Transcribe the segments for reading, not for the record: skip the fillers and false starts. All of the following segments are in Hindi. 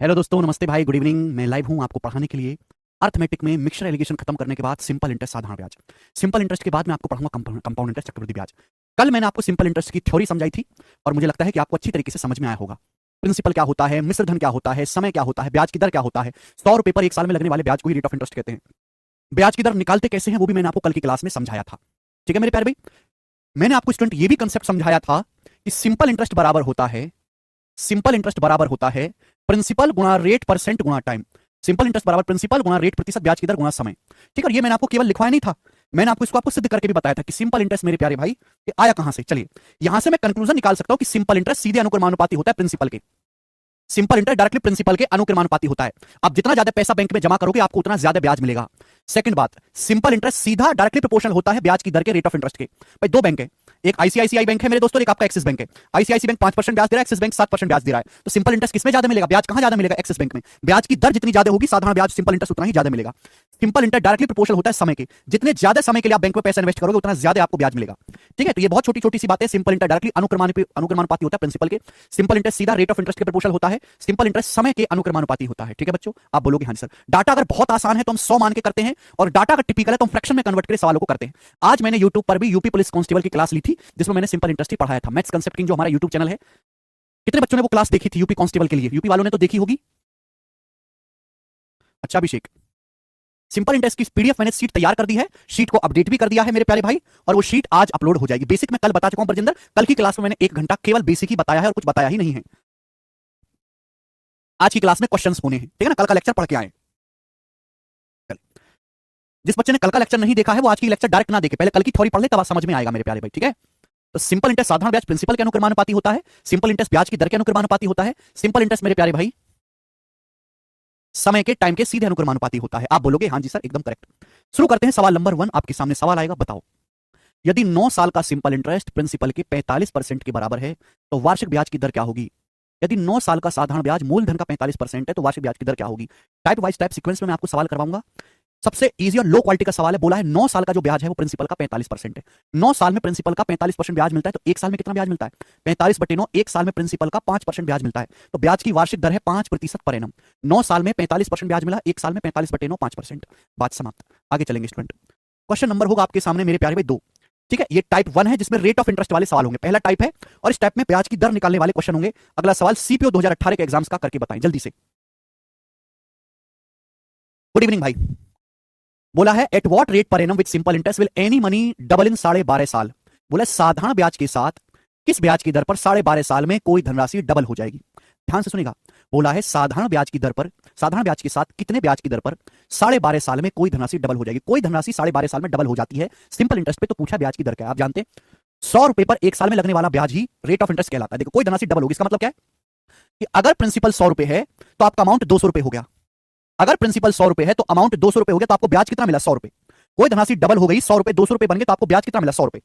हेलो दोस्तों, नमस्ते भाई, गुड इवनिंग। मैं लाइव हूं आपको पढ़ाने के लिए अर्थमेटिक में मिक्सचर एलिगेशन खत्म करने के बाद सिंपल इंटरेस्ट साधारण ब्याज। सिंपल इंटरेस्ट के बाद मैं आपको पढ़ाऊंगा कंपाउंड इंटरेस्ट चक्रवृद्धि ब्याज। कल मैंने आपको सिंपल इंटरेस्ट की थ्योरी समझाई थी और मुझे लगता है कि आपको अच्छी तरीके से समझ में आया होगा। प्रिंसिपल क्या होता है, मिश्र धन क्या होता है, समय क्या होता है, ब्याज की दर क्या होता है। 100 रुपए पर एक साल में लगने वाले ब्याज को ही रेट ऑफ इंटरेस्ट कहते हैं। ब्याज की दर निकालते कैसे हैं वो भी मैंने आपको कल की क्लास में समझाया था। ठीक है मेरे प्यारे भाई, मैंने आपको स्टूडेंट ये भी कंसेप्ट समझाया था कि सिंपल इंटरेस्ट बराबर होता है, सिंपल इंटरेस्ट बराबर होता है प्रिंसिपल गुणा रेट परसेंट गुणा टाइम। सिंपल इंटरेस्ट बराबर प्रिंसिपल गुणा रेट प्रतिशत ब्याज की दर गुणा समय। ठीक है, और ये मैंने आपको केवल लिखवाया नहीं था, मैंने आपको इसको सिद्ध करके भी बताया था कि सिंपल इंटरेस्ट मेरे प्यारे भाई ये आया कहां से। चलिए यहां से मैं कंक्लूजन निकाल सकता हूं कि सिंपल इंटरेस्ट सीधे अनुक्रमानुपाती होता है प्रिंसिपल के। सिंपल इंटरेस्ट डायरेक्टली प्रिंसिपल के अनुक्रमानुपाती होता है। अब जितना ज्यादा पैसा बैंक में जमा करोगे आपको उतना ज्यादा ब्याज मिलेगा। सेकंड बात, सिंपल इंटरेस्ट सीधा डायरेक्टली प्रोपोर्शनल होता है ब्याज की दर के रेट ऑफ इंटरेस्ट के। भाई दो बैंक है, एक आईसीआईसीआई बैंक है मेरे दोस्तों, एक आपका एक्सिस बैंक है। आईसीआईसी बैंक 5% ब्याज दे रहा है, एक्सिस बैंक 7% ब्याज दे रहा है। तो सिंपल इंटरेस्ट किसमें ज्यादा मिलेगा, ब्याज कहां ज्यादा मिलेगा, एक्सिस बैंक में। ब्याज की दर जितनी ज्यादा होगी साधारण ब्याज सिंपल इंटरेस्ट उतना ही ज्यादा मिलेगा। सिंपल इंटरेस्ट डायरेक्टली प्रोपोर्शनल होता है समय के, जितने ज्यादा समय के लिए आप बैंक में पैसा इन्वेस्ट करोगे उतना ज्यादा आपको ब्याज मिलेगा। ठीक है, तो ये बहुत छोटी छोटी सी बात है। सिंपल इंटरेस्ट डायरेक्टली अनुक्रमानुपाती होता है प्रिंसिपल के। सिंपल इंटरेस्ट सीधा रेट ऑफ इंटरेस्ट के प्रोपोर्शनल होता है। सिंपल इंटरेस्ट समय के अनुक्रमानुपाती होता है। ठीक है बच्चों, आप बोलोगे हाँ सर, डाटा अगर बहुत आसान है तो हम 100 मान के करते हैं, और डाटा अगर टिपिकल है तो हम फ्रैक्शन में कन्वर्ट करके सवालों को करते हैं। आज मैंने यूट्यूब पर भी यूपी पुलिस कांस्टेबल की क्लास ली थी जिसमें मैंने सिंपल इंटरेस्ट ही पढ़ाया था। मैथ्स कंसेप्ट किंग जो हमारा यूट्यूब चैनल है, कितने बच्चों ने वो क्लास देखी थी यूपी कांस्टेबल के लिए? यूपी वालों ने तो देखी होगी। अच्छा अभिषेक, सिंपल इंटरेस्ट की पीडीएफ मैंने शीट तैयार कर दी है, शीट को अपडेट भी कर दिया है मेरे प्यारे भाई, और वो शीट आज अपलोड हो जाएगी। बेसिक मैं कल बता चुका हूं ब्रजेंद्र, कल की क्लास में मैंने 1 घंटा केवल बेसिक ही बताया है और कुछ बताया ही नहीं है। आज की क्लास में क्वेश्चंस होने हैं, ठीक है ना, कल का लेक्चर पढ़ के आए। जिस बच्चे ने कल का लेक्चर नहीं देखा है वो आज की लेक्चर डायरेक्ट ना देखे, पहले कल की थ्योरी पढ़ ले तब समझ में आएगा मेरे प्यारे भाई। ठीक है, तो सिंपल इंटरेस्ट साधारण ब्याज प्रिंसिपल के अनुक्रमानुपाती होता है। सिंपल इंटरेस्ट ब्याज की दर के अनुक्रमानुपाती होता है। सिंपल इंटरेस्ट मेरे प्यारे भाई समय के टाइम के सीधे अनुक्रमानुपाती होता है। आप बोलोगे हाँ जी सर एकदम करेक्ट। शुरू करते हैं, सवाल नंबर 1 आपके सामने सवाल आएगा, बताओ यदि 9 साल का सिंपल इंटरेस्ट प्रिंसिपल के 45% के बराबर है तो वार्षिक ब्याज की दर क्या होगी। यदि 9 साल का साधारण ब्याज मूलधन का 45% है तो वार्षिक ब्याज की दर क्या होगी। टाइप वाइज टाइप सीक्वेंस में मैं आपको सवाल करवाऊंगा। सबसे इजी और लो क्वालिटी का सवाल है, बोला है 9 साल का जो ब्याज है वो प्रिंसिपल का 45% है। 9 साल में प्रिंसिपल का 45% ब्याज मिलता है तो एक साल में कितना ब्याज मिलता है? 45/9, एक साल में प्रिंसिपल का 5% ब्याज मिलता है, तो ब्याज की वार्षिक दर है 5% पर एनम। 9 साल में 45% ब्याज मिला, एक साल में 45/9 5%। बात समाप्त, आगे चलेंगे स्टूडेंट। क्वेश्चन नंबर होगा आपके सामने मेरे प्यारे भाई 2। ठीक है, ये टाइप 1 है जिसमें रेट ऑफ इंटरेस्ट वाले सवाल होंगे, पहला टाइप है, और इस टाइप में ब्याज की दर निकालने वाले क्वेश्चन होंगे। अगला सवाल सीपीओ 2018 के एग्जाम्स का करके बताएं जल्दी से। गुड इवनिंग भाई। बोला है at what rate per annum with simple interest will any money double in 12.5 साल। बोला साधारण ब्याज के साथ किस ब्याज की दर पर 12.5 साल में कोई धनराशि डबल हो जाएगी। ध्यान से सुनेगा, बोला है साधारण ब्याज की दर पर, साधारण ब्याज के साथ कितने ब्याज की दर पर 12.5 साल में कोई धनराशि डबल हो जाएगी। कोई धनराशि 12.5 साल में डबल हो जाती है सिंपल इंटरेस्ट पे, तो पूछा ब्याज की दर क्या है। आप जानते हैं 100 रुपए पर एक साल में लगने वाला ब्याज ही रेट ऑफ इंटरेस्ट कहलाता है। देखो कोई धनराशि डबल होगी, इसका मतलब क्या है कि अगर प्रिंसिपल 100 रुपए है तो आपका अमाउंट 200 रुपए हो गया। अगर प्रिंसिपल 100 रुपए है तो अमाउंट 200 रुपए हो गया, तो आपको ब्याज कितना मिला? 100 रुपए। कोई धनराशि डबल हो गई, 100 रुपए 200 रुपए बन गए, तो आपको ब्याज कितना मिला? 100 रुपए।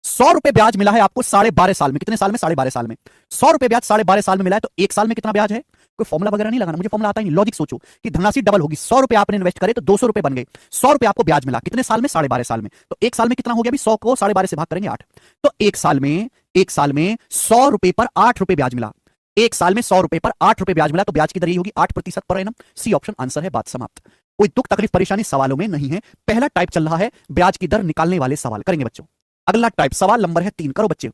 100 रुपए ब्याज मिला है आपको 12.5 साल में। कितने साल में? 12.5 साल में। 100 रुपए ब्याज 12.5 साल में मिला है, तो एक साल में कितना ब्याज है? कोई फॉर्मुला वगैरह नहीं लगाना, मुझे फॉर्मुला आता ही नहीं। लॉजिक सोचो कि धनराशि डबल होगी, 100 रुपए आपने इन्वेस्ट करे तो 200 रुपए बन गए, 100 रुपए आपको ब्याज मिला, कितने साल में? 12.5 साल में। तो एक साल में कितना हो गया? 100 को 12.5 से भाग करेंगे 8, तो एक साल में 100 रुपए पर 8 रुपए ब्याज मिला। एक साल में 100 रुपए पर 8 रुपए ब्याज मिला, तो ब्याज की दर यही होगी 8% per annum. C option answer है, बात समाप्त। कोई दुख तकलीफ परेशानी सवालों में नहीं है। पहला टाइप चल रहा है ब्याज की दर निकालने वाले सवाल करेंगे बच्चों। अगला टाइप सवाल नंबर है 3, करो बच्चे।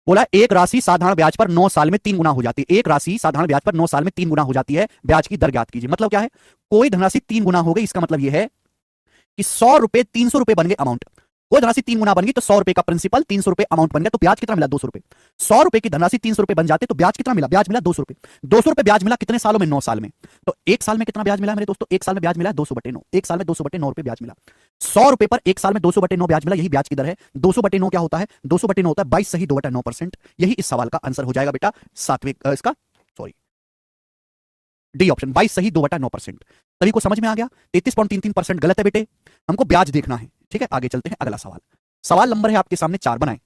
बोला एक राशि साधारण ब्याज पर 9 साल में 3 गुना हो जाती है। एक राशि साधारण ब्याज पर 9 साल में 3 गुना हो जाती है, ब्याज की दर ज्ञात कीजिए। मतलब क्या है? कोई धनराशि 3 गुना हो गई, इसका मतलब यह है कि 100 रुपए 300 रुपए बन गए अमाउंट। कोई धनराशि 3 गुना बन गई तो 100 रुपए का प्रिंसिपल 300 रुपए अमाउंट बन गया, तो ब्याज कितना मिला? 200 रुपए। 100 रुपए की धनराशि 300 रुपए बन जाते तो ब्याज कितना मिला? ब्याज मिला 200 रुपए। 200 रुपए ब्याज मिला कितने सालों में? 9 साल में। तो एक साल में कितना ब्याज मिला मेरे दोस्तों? एक साल में ब्याज मिला 200/9। एक साल में 200/9 रुपए ब्याज मिला। 100 रुपए पर एक साल में 200/9 ब्याज मिला, यही ब्याज की दर है। 200/9 क्या होता है? 200/9 होता है 22 सही 2/9%। यही इस सवाल का आंसर हो जाएगा बेटा, सातवें इसका सॉरी डी ऑप्शन, 22 सही 2/9%। सभी को समझ में आ गया? 33.33% गलत है बेटे, हमको ब्याज देखना है। ठीक है, आगे चलते हैं। अगला सवाल, सवाल नंबर है आपके सामने 4, बनाएं।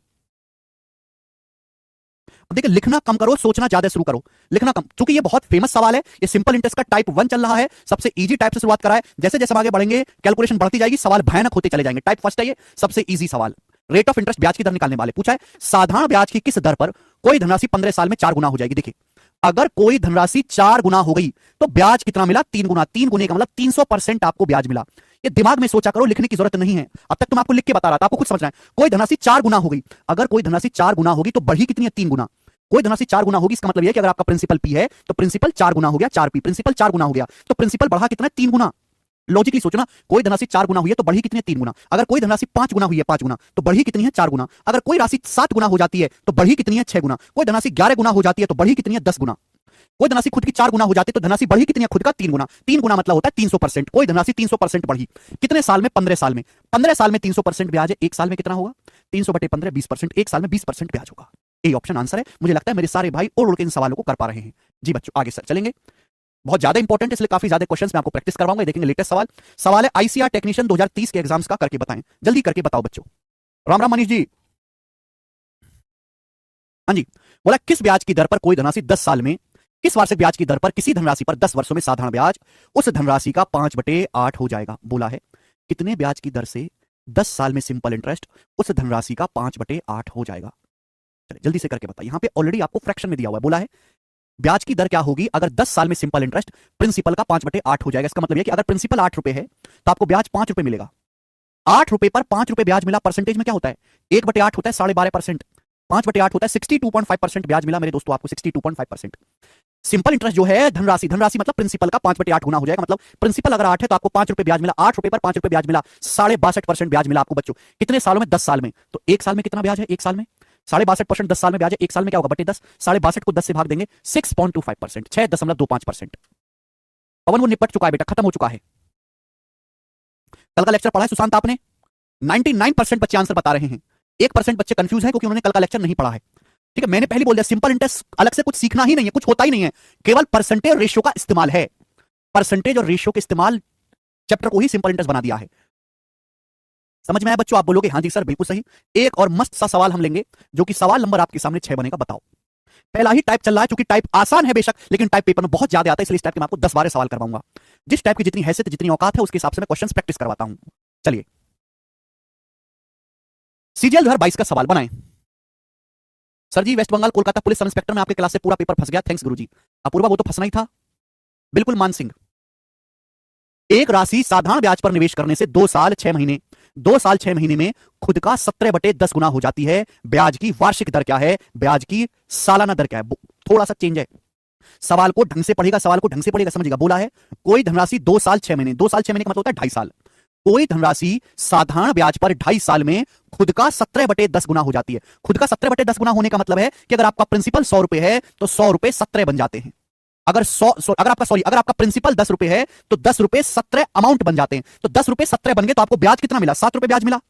देखिए लिखना कम करो, सोचना ज्यादा शुरू करो। लिखना कम, क्योंकि ये बहुत फेमस सवाल है। ये सिंपल इंटरेस्ट का टाइप 1 चल रहा है, सबसे इजी टाइप से शुरुआत करा है। जैसे जैसे आगे बढ़ेंगे कैलकुलेशन बढ़ती जाएगी, सवाल भयानक होते चले जाएंगे। टाइप फर्स्ट है ये, सबसे इजी सवाल। रेट ऑफ इंटरेस्ट ब्याज की दर निकालने वाले पूछा है, साधारण ब्याज की किस दर पर कोई धनराशि 15 साल में 4 गुना हो जाएगी। देखिए अगर कोई धनराशि 4 गुना हो गई तो ब्याज कितना मिला? 3 गुना। 3 गुने का मतलब 300% आपको ब्याज मिला। ये दिमाग में सोचा करो, लिखने की जरूरत नहीं है। अब तक तो मैं आपको लिख के बता रहा था, आपको खुद समझना है। कोई धनराशि 4 गुना हो गई, अगर कोई धनराशि 4 गुना होगी तो बढ़ी कितनी है? 3 गुना। कोई धनराशि 4 गुना होगी, इसका मतलब यह कि अगर आपका प्रिंसिपल पी है तो प्रिंसिपल 4 गुना हो गया 4 पी। प्रिंसिपल 4 गुना हो गया तो प्रिंसिपल बढ़ा कितना? 3 गुना। लॉजिकली सोचो ना, कोई धनराशि 4 गुना हुई है तो बढ़ी कितनी है? 3 गुना। अगर कोई धनराशि 5 गुना हुई है 5 गुना तो बढ़ी कितनी है? 4 गुना। अगर कोई राशि 7 गुना हो जाती है तो बढ़ी कितनी है? 6 गुना। कोई धनराशि 11 गुना हो जाती है तो बढ़ी कितनी है? 10 गुना। कोई धनराशि खुद की 4 गुना हो जाती है तो धनराशि बढ़ी कितनी है? खुद का 3 गुना। 3 गुना मतलब होता है 300%। कोई धनराशि 300% बढ़ी कितने साल में? 15 साल में। 15 साल में 300% ब्याज है, एक साल में कितना होगा? 300/15 20%। एक साल में 20% ब्याज होगा। ये ऑप्शन आंसर है। मुझे लगता है मेरे सारे भाई उड़ उड़ के इन सवालों को कर पा रहे हैं। जी बच्चों आगे सर चलेंगे। बहुत ज्यादा इंपॉर्टेंट है, इसलिए काफी ज्यादा क्वेश्चंस मैं आपको प्रैक्टिस करवाऊंगा। देखेंगे लेटेस्ट सवाल। सवाल है आईसीआर टेक्नीशियन 2030 के एग्जाम्स का करके बताएं। जल्दी करके बताओ बच्चों। राम राम मनीष जी। हाँ जी। बोला किस ब्याज की दर पर कोई धनराशि 10 साल में, किस वार्षिक ब्याज की दर पर किसी धनराशि पर 10 वर्षों में साधारण ब्याज उस धनराशि का 5/8 हो जाएगा? बोला है कितने ब्याज की दर से 10 साल में सिंपल इंटरेस्ट उस धनराशि का 5/8 हो जाएगा? चलिए जल्दी से करके बताइए। यहां पे ऑलरेडी आपको फ्रैक्शन में दिया हुआ है। बोला है ब्याज की दर क्या होगी अगर 10 साल में सिंपल इंटरेस्ट प्रिंसिपल का 5/8 हो जाएगा। इसका मतलब है कि अगर प्रिंसिपल 8 रुपए है तो आपको ब्याज 5 रुपए मिलेगा। 8 रुपए पर 5 रुपए ब्याज मिला, परसेंटेज में क्या होता है? 1/8 होता है 12.5%। 5/8 होता है 62.5% ब्याज मिला मेरे दोस्तों आपको, 62.5%। सिंपल इंटरेस्ट जो है धनराशि, धनराशि मतलब प्रिंसिपल का 5/8 गुना हो जाएगा। मतलब प्रिंसिपल अगर 8 है तो आपको 5 रुपए ब्याज मिला। 8 रुपए पर 5 रुपए ब्याज मिला, 62.5% ब्याज मिला आपको बच्चों। कितने सालों में? 10 साल में। तो एक साल में कितना ब्याज है? एक साल में 62.5%। 10 साल में ब्याज है, एक साल में क्या होगा? बटे 10। 62.5 को 10 से भाग देंगे, 6.25%, 6.25%। पवन वो निपट चुका है बेटा, खत्म हो चुका है। कल का लेक्चर पढ़ा है सुशांत आपने? 99% बच्चे आंसर बता रहे हैं। 1% बच्चे कंफ्यूज हैं क्योंकि उन्होंने कल का लेक्चर नहीं पढ़ा है। ठीक है, मैंने पहले बोल दिया सिंपल इंटरेस्ट अलग से कुछ सीखना ही नहीं है, कुछ होता ही नहीं है, केवल परसेंटेज और रेशियो का इस्तेमाल है। परसेंटेज और रेशियो के इस्तेमाल चैप्टर को ही सिंपल इंटरेस्ट बना दिया है। समझ में आया बच्चों? आप बोलोगे हाँ जी सर बिल्कुल सही। एक और मस्त सा सवाल हम लेंगे जो कि सवाल नंबर आपके सामने 6 बनेगा। बताओ, पहला ही टाइप चल रहा है, क्योंकि टाइप आसान है बेशक, लेकिन टाइप पेपर में बहुत ज्यादा आता है, इसलिए इस टाइप के मैं आपको 10-12 सवाल करवाऊंगा। जिस टाइप की जितनी हैसियत जितनी औकात है उसके हिसाब से मैं क्वेश्चंस प्रैक्टिस करवाता हूं। चलिए सीजीएल 2022 का सवाल बनाएं। सर जी West Bengal Kolkata police sub inspector में आपके क्लास से पूरा पेपर फंस गया, थैंक्स गुरुजी। अपूर्वा वो तो फंसना ही था, बिल्कुल मान सिंह। एक राशि साधारण ब्याज पर निवेश करने से 2 साल 6 महीने 2 साल 6 महीने में खुद का 17/10 गुना हो जाती है। ब्याज की वार्षिक दर क्या है? ब्याज की सालाना दर क्या है? थोड़ा सा चेंज है, सवाल को ढंग से पढ़ेगा, सवाल को ढंग से पढ़ेगा, समझेगा। बोला है कोई धनराशि 2 साल 6 महीने, 2 साल 6 महीने का मतलब होता है 2.5 साल। कोई धनराशि साधारण ब्याज पर 2.5 साल में खुद का 17/10 गुना हो जाती है। खुद का 17/10 गुना होने का मतलब है कि अगर आपका प्रिंसिपल 100 रुपए है तो 100 रुपए 17 बन जाते हैं। अगर अगर आपका प्रिंसिपल 10 रुपए है तो 10 रुपए 17 अमाउंट बन जाते हैं। तो 10 रुपए 17 बन गए तो आपको ब्याज कितना मिला? 7 रुपए ब्याज मिला।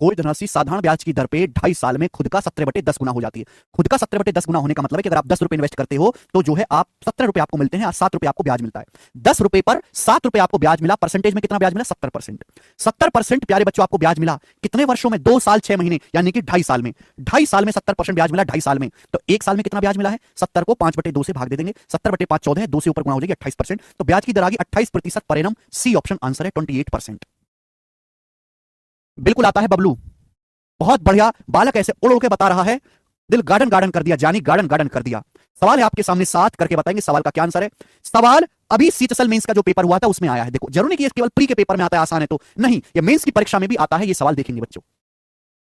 कोई धनराशि साधारण ब्याज की दर पे 2.5 साल में खुद का 17/10 गुना हो जाती है। खुद का 17/10 गुना होने का मतलब है कि अगर आप 10 रुपए इन्वेस्ट करते हो तो जो है आप 17 रुपए आपको मिलते हैं और 7 रुपए आपको ब्याज मिलता है। 10 रुपए पर 7 रुपए आपको ब्याज मिला, परसेंटेज में कितना ब्याज मिला? 70%। 70% प्यारे बच्चों आपको ब्याज मिला कितने वर्षों में? 2 साल 6 महीने, यानी कि 2.5 साल में। 2.5 साल में 70% ब्याज मिला, 2.5 साल में। तो एक साल में कितना ब्याज मिला है? 70 को 5/2 से भाग दे देंगे, 70/5 14 है, 2 से ऊपर गुणा हो जाएगी 28%। तो ब्याज की दर आ गई 28% per annum. C option answer है 28%। बिल्कुल आता है बबलू, बहुत बढ़िया। बालक ऐसे उड़ उड़ के बता रहा है, दिल गार्डन गार्डन कर दिया, जानी गार्डन गार्डन कर दिया। सवाल है आपके सामने 7 करके बताएंगे सवाल का क्या आंसर है। सवाल अभी सीएचएसएल मेंस का जो पेपर हुआ था उसमें आया है। देखो जरूर नहीं कि ये केवल प्री के पेपर में आता है, आसान है तो नहीं, ये मेंस की परीक्षा में भी आता है। ये सवाल देखेंगे बच्चों,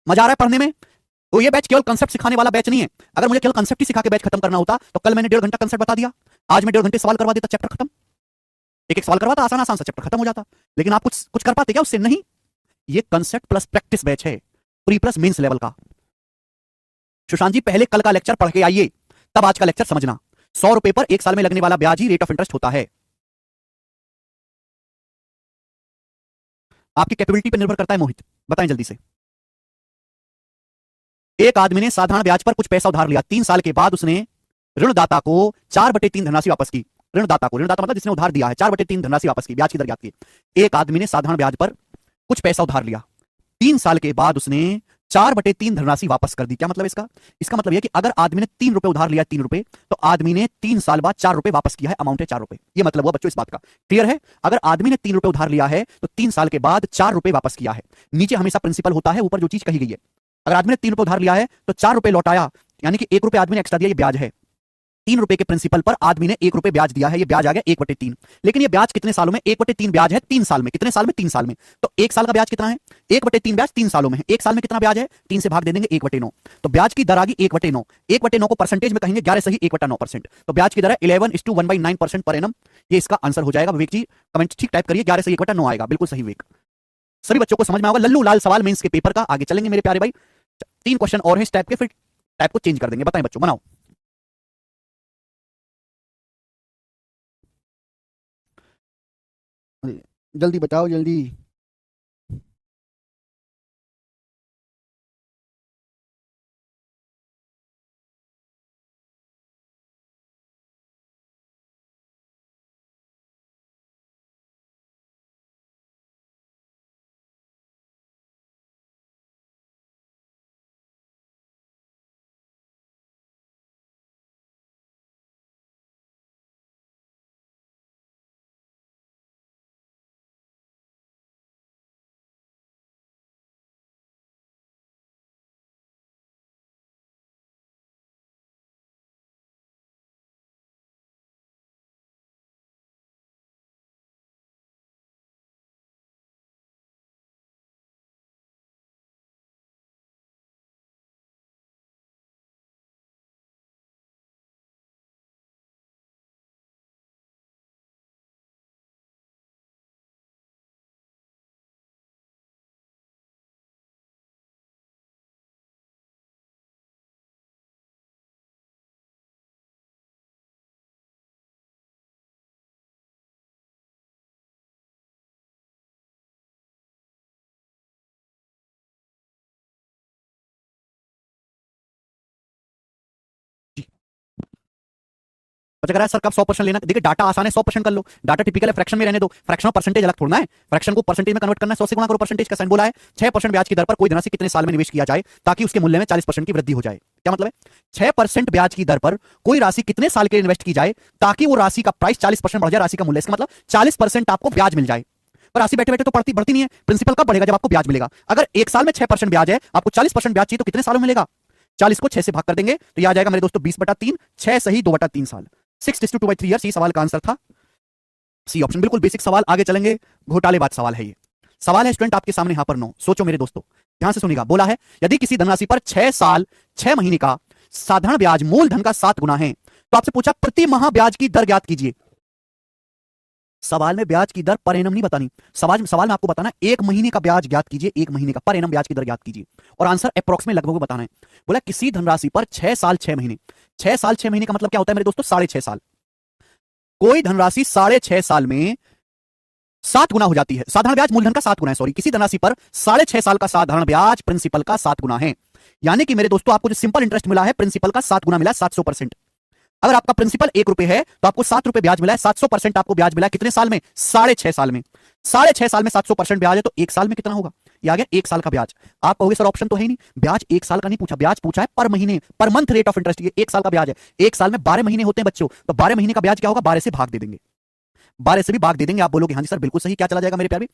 मजा आ रहा है पढ़ने में? तो ये बैच केवल कंसेप्ट सिखाने वाला बैच नहीं है। अगर मुझे केवल कंसेप्ट ही सिखा के बैच खत्म करना होता तो कल मैंने 1.5 घंटा कंसेप्ट बता दिया, आज मैं 1.5 घंटे सवाल करवा देता, चैप्टर खत्म। एक एक सवाल करवाता, आसान आसान सा चैप्टर खत्म हो जाता। लेकिन आप कुछ कुछ कर पाते क्या उससे? नहीं। ये कंसेप्ट प्लस प्रैक्टिस बैच है, प्री प्लस मेंस लेवल का। सुशांत जी पहले कल का लेक्चर पढ़ के आइए, तब आज का लेक्चर समझना। 100 रुपए पर 1 साल में लगने वाला ब्याज ही रेट ऑफ इंटरेस्ट होता है। आपकी कैपेबिलिटी पर निर्भर करता है। मोहित बताएं जल्दी से। एक आदमी ने साधारण ब्याज पर कुछ पैसा उधार लिया, 3 साल के बाद उसने ऋणदाता को 4/3 धनराशि वापस की। ऋणदाता मतलब जिसने उधार दिया है, 4/3 धनराशि वापस की। ब्याज की दर क्या है? एक आदमी ने साधारण ब्याज पर कुछ पैसा उधार लिया, 3 साल के बाद उसने 4/3 धनराशि वापस कर दी। क्या मतलब इसका? इसका मतलब यह कि अगर आदमी ने 3 रुपए उधार लिया, 3 रुपए, तो आदमी ने 3 साल बाद 4 रुपए वापस किया है, अमाउंट है 4 रुपए। यह मतलब हुआ बच्चों इस बात का। क्लियर है? अगर आदमी ने 3 रुपए उधार लिया है तो 3 साल के बाद 4 रुपए वापस किया है। नीचे हमेशा प्रिंसिपल होता है, ऊपर जो चीज कही गई है। अगर आदमी ने 3 रुपए उधार लिया है तो 4 रुपए लौटाया, यानी कि 1 रुपए आदमी ने एक्स्ट्रा दिया, ये ब्याज है। ₹3 के प्रिंसिपल पर आदमी ने ₹1 ब्याज दिया है, ये ब्याज आ गया 1/3। लेकिन ये ब्याज कितने सालों में? 1/3 ब्याज है 3 साल में। कितने साल में? 3 साल में। तो 1 साल का ब्याज कितना है? 1/3 ब्याज 3 सालों में है। 1 साल में कितना ब्याज है? 3 से भाग दे देंगे 1/9। तो ब्याज की दर आ गई 1/9। 1/9 को परसेंटेज में कहेंगे 11 सही 1/9%। तो ब्याज की दर है 11:1/9% पर एनम। ये इसका आंसर हो जाएगा। विवेक जी कमेंट ठीक टाइप करिए, 11 सही 1/9 आएगा। बिल्कुल सही विवेक। सभी बच्चों को समझ में होगा। लल्लू लाल सवाल मेंस के पेपर का। आगे चलेंगे मेरे प्यारे भाई। 3 क्वेश्चन और हैं इस टाइप के, फिर टाइप को चेंज कर देंगे। बताएं बच्चों, बनाओ। जल्दी बताओ जल्दी। बच्चा कह रहा है सर कब 100% लेना? देखिए डाटा आसान है, 100% कर लो। डाटा टिपिकल है, फ्रैक्शन में रहने दो। फ्रैक्शन और परसेंटेज अलग थोड़ा है। फ्रैक्शन को परसेंटेज में कन्वर्ट करना है, 100 से गुणा करो। परसेंटेज का साइन बोला है। 6% ब्याज की दर पर कोई धनराशि कितने साल में निवेश किया जाए ताकि उसके मूल्य में 40% की वृद्धि हो जाए? क्या मतलब है? 6% ब्याज की दर पर कोई राशि कितने साल के लिए इन्वेस्ट की जाए ताकि वो राशि का प्राइस 40% बढ़ जाए, राशि का मूल्य। इसका मतलब 40% आपको ब्याज मिल जाए। पर राशि बैठे बैठे तो बढ़ती नहीं है। प्रिंसिपल कब बढ़ेगा? जब आपको ब्याज मिलेगा। अगर 1 साल में 6% ब्याज है, आपको 40% ब्याज चाहिए, तो कितने सालों में मिलेगा? 40 को 6 से भाग कर देंगे तो यह आ जाएगा मेरे दोस्तों 20/3। 6 सही 2/3 साल। 6:2/3 ईयर्स। ये सवाल का आंसर था सी ऑप्शन। बिल्कुल बेसिक सवाल। आगे चलेंगे। घोटालेबाज सवाल है ये। सवाल है स्टूडेंट आपके सामने यहां पर 9। सोचो मेरे दोस्तों, ध्यान से सुनिएगा। बोला है यदि किसी धनराशि पर 6 साल 6 महीने का साधारण ब्याज मूलधन का 7 गुना है, तो आपसे पूछा प्रति माह ब्याज की दर ज्ञात कीजिए। सवाल में ब्याज की दर पर एनम नहीं बतानी। सवाल में आपको बताना है 1 महीने का ब्याज ज्ञात कीजिए। 1 महीने का पर एनम ब्याज की दर ज्ञात कीजिए और आंसर अप्रॉक्स में लगभग बताना है। बोला किसी धनराशि पर 6 साल 6 महीने। 6 साल 6 महीने का मतलब क्या होता है मेरे दोस्तों? 6.5 साल। कोई धनराशि 6.5 साल में 7 गुना हो जाती है। साधारण ब्याज मूलधन का 7 गुना है। सॉरी, किसी धनराशि पर 6.5 साल का साधारण ब्याज प्रिंसिपल का 7 गुना है। यानी कि मेरे दोस्तों आपको जो सिंपल इंटरेस्ट मिला है प्रिंसिपल का 7 गुना मिला है, 700%। अगर आपका प्रिंसिपल ₹1 है तो आपको ₹7 ब्याज मिला है। 700% आपको ब्याज मिला है कितने साल में? 6.5 साल में। 6.5 साल में 700% ब्याज है तो 1 साल में कितना होगा? ये आ गया 1 साल का ब्याज। आप कहोगे सर ऑप्शन तो है ही नहीं। ब्याज 1 साल का नहीं पूछा, ब्याज पूछा है पर महीने, per month rate of interest. ये 1 साल का ब्याज है। 1 साल में 12 महीने होते हैं बच्चों, तो 12 महीने का ब्याज क्या होगा? 12 से भाग दे देंगे। 12 से भी भाग दे देंगे। आप बोलोगे हाँ जी सर बिल्कुल सही। क्या चला जाएगा मेरे प्यारे?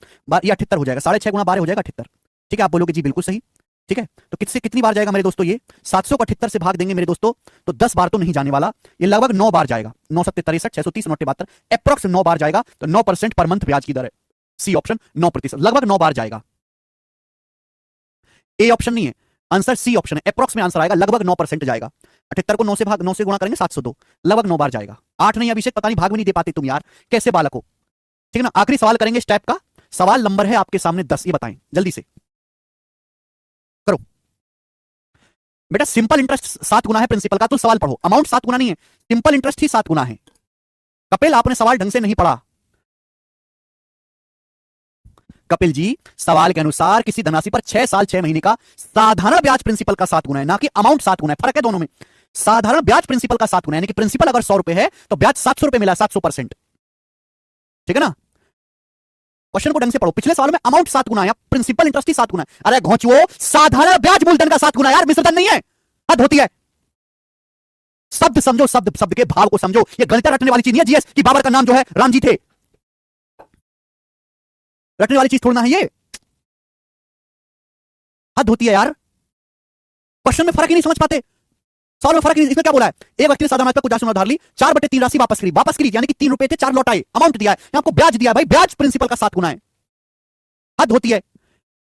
ये 78 हो जाएगा। 6.5 गुना 12 हो जाएगा 78। ठीक है, आप बोलोगे जी बिल्कुल सही। ठीक है, तो किससे कितनी बार जाएगा मेरे दोस्तों? ये 700 को 78 से भाग देंगे मेरे दोस्तों तो 10 बार तो नहीं जाने वाला। ये लगभग 9 बार जाएगा। 9 7 63 630 72 अप्रॉक्स 9 बार जाएगा। तो 9% पर मंथ ब्याज की दर है। सी ऑप्शन 9%, लगभग 9 बार जाएगा। ए ऑप्शन नहीं है, आंसर सी ऑप्शन है। अप्रॉक्स में आंसर आएगा, लगभग 9% जाएगा। 78 को 9 से गुणा करेंगे 702, लगभग 9 बार जाएगा। 8 नहीं अभिषेक, पता नहीं भाग भी नहीं दे पाते तुम यार, कैसे बालक हो। ठीक है ना। आखिरी सवाल करेंगे इस टाइप का। सवाल नंबर है आपके सामने 10। ये बताएं जल्दी से करो बेटा। सिंपल इंटरेस्ट 7 गुना है प्रिंसिपल का। तो सवाल पढ़ो, अमाउंट 7 गुना नहीं है, सिंपल इंटरेस्ट ही 7 गुना है। कपिल आपने सवाल ढंग से नहीं पढ़ा। कपिल जी, सवाल के अनुसार किसी धनराशि पर 6 साल 6 महीने का साधारण ब्याज प्रिंसिपल का 7 गुना है, ना कि अमाउंट 7 गुना है। फर्क है दोनों में। साधारण ब्याज प्रिंसिपल का 7 गुना है, यानी कि प्रिंसिपल अगर ₹100 है तो ब्याज ₹700 मिला, 700%। ठीक है ना। क्वेश्चन को ढंग से पढ़ो। पिछले सवाल में अमाउंट 7 गुना है, प्रिंसिपल इंटरेस्ट ही 7 गुना है। अरे घोंचुओ, साधारण ब्याज मूलधन का 7 गुना यार, मिश्रधन नहीं है। हद होती है। शब्द समझो, शब्द शब्द के भाव को समझो। ये गणित रटने वाली चीज नहीं है जीएस कि बाबर का नाम जो है राम जी थे। रटने वाली चीज थोड़ा है ये। हद होती है यार, क्वेश्चन में फर्क ही नहीं समझ पाते। सवाल में फर्क नहीं, इसमें क्या बोला है, एक व्यक्ति ने साधारण ब्याज पर 50 उधार ली, 4/3 राशि वापस करी यानी कि 3 रुपए थे, 4 लौटाए, अमाउंट दिया है, यहां आपको ब्याज दिया है भाई, ब्याज प्रिंसिपल का 7 गुना है। हद होती है।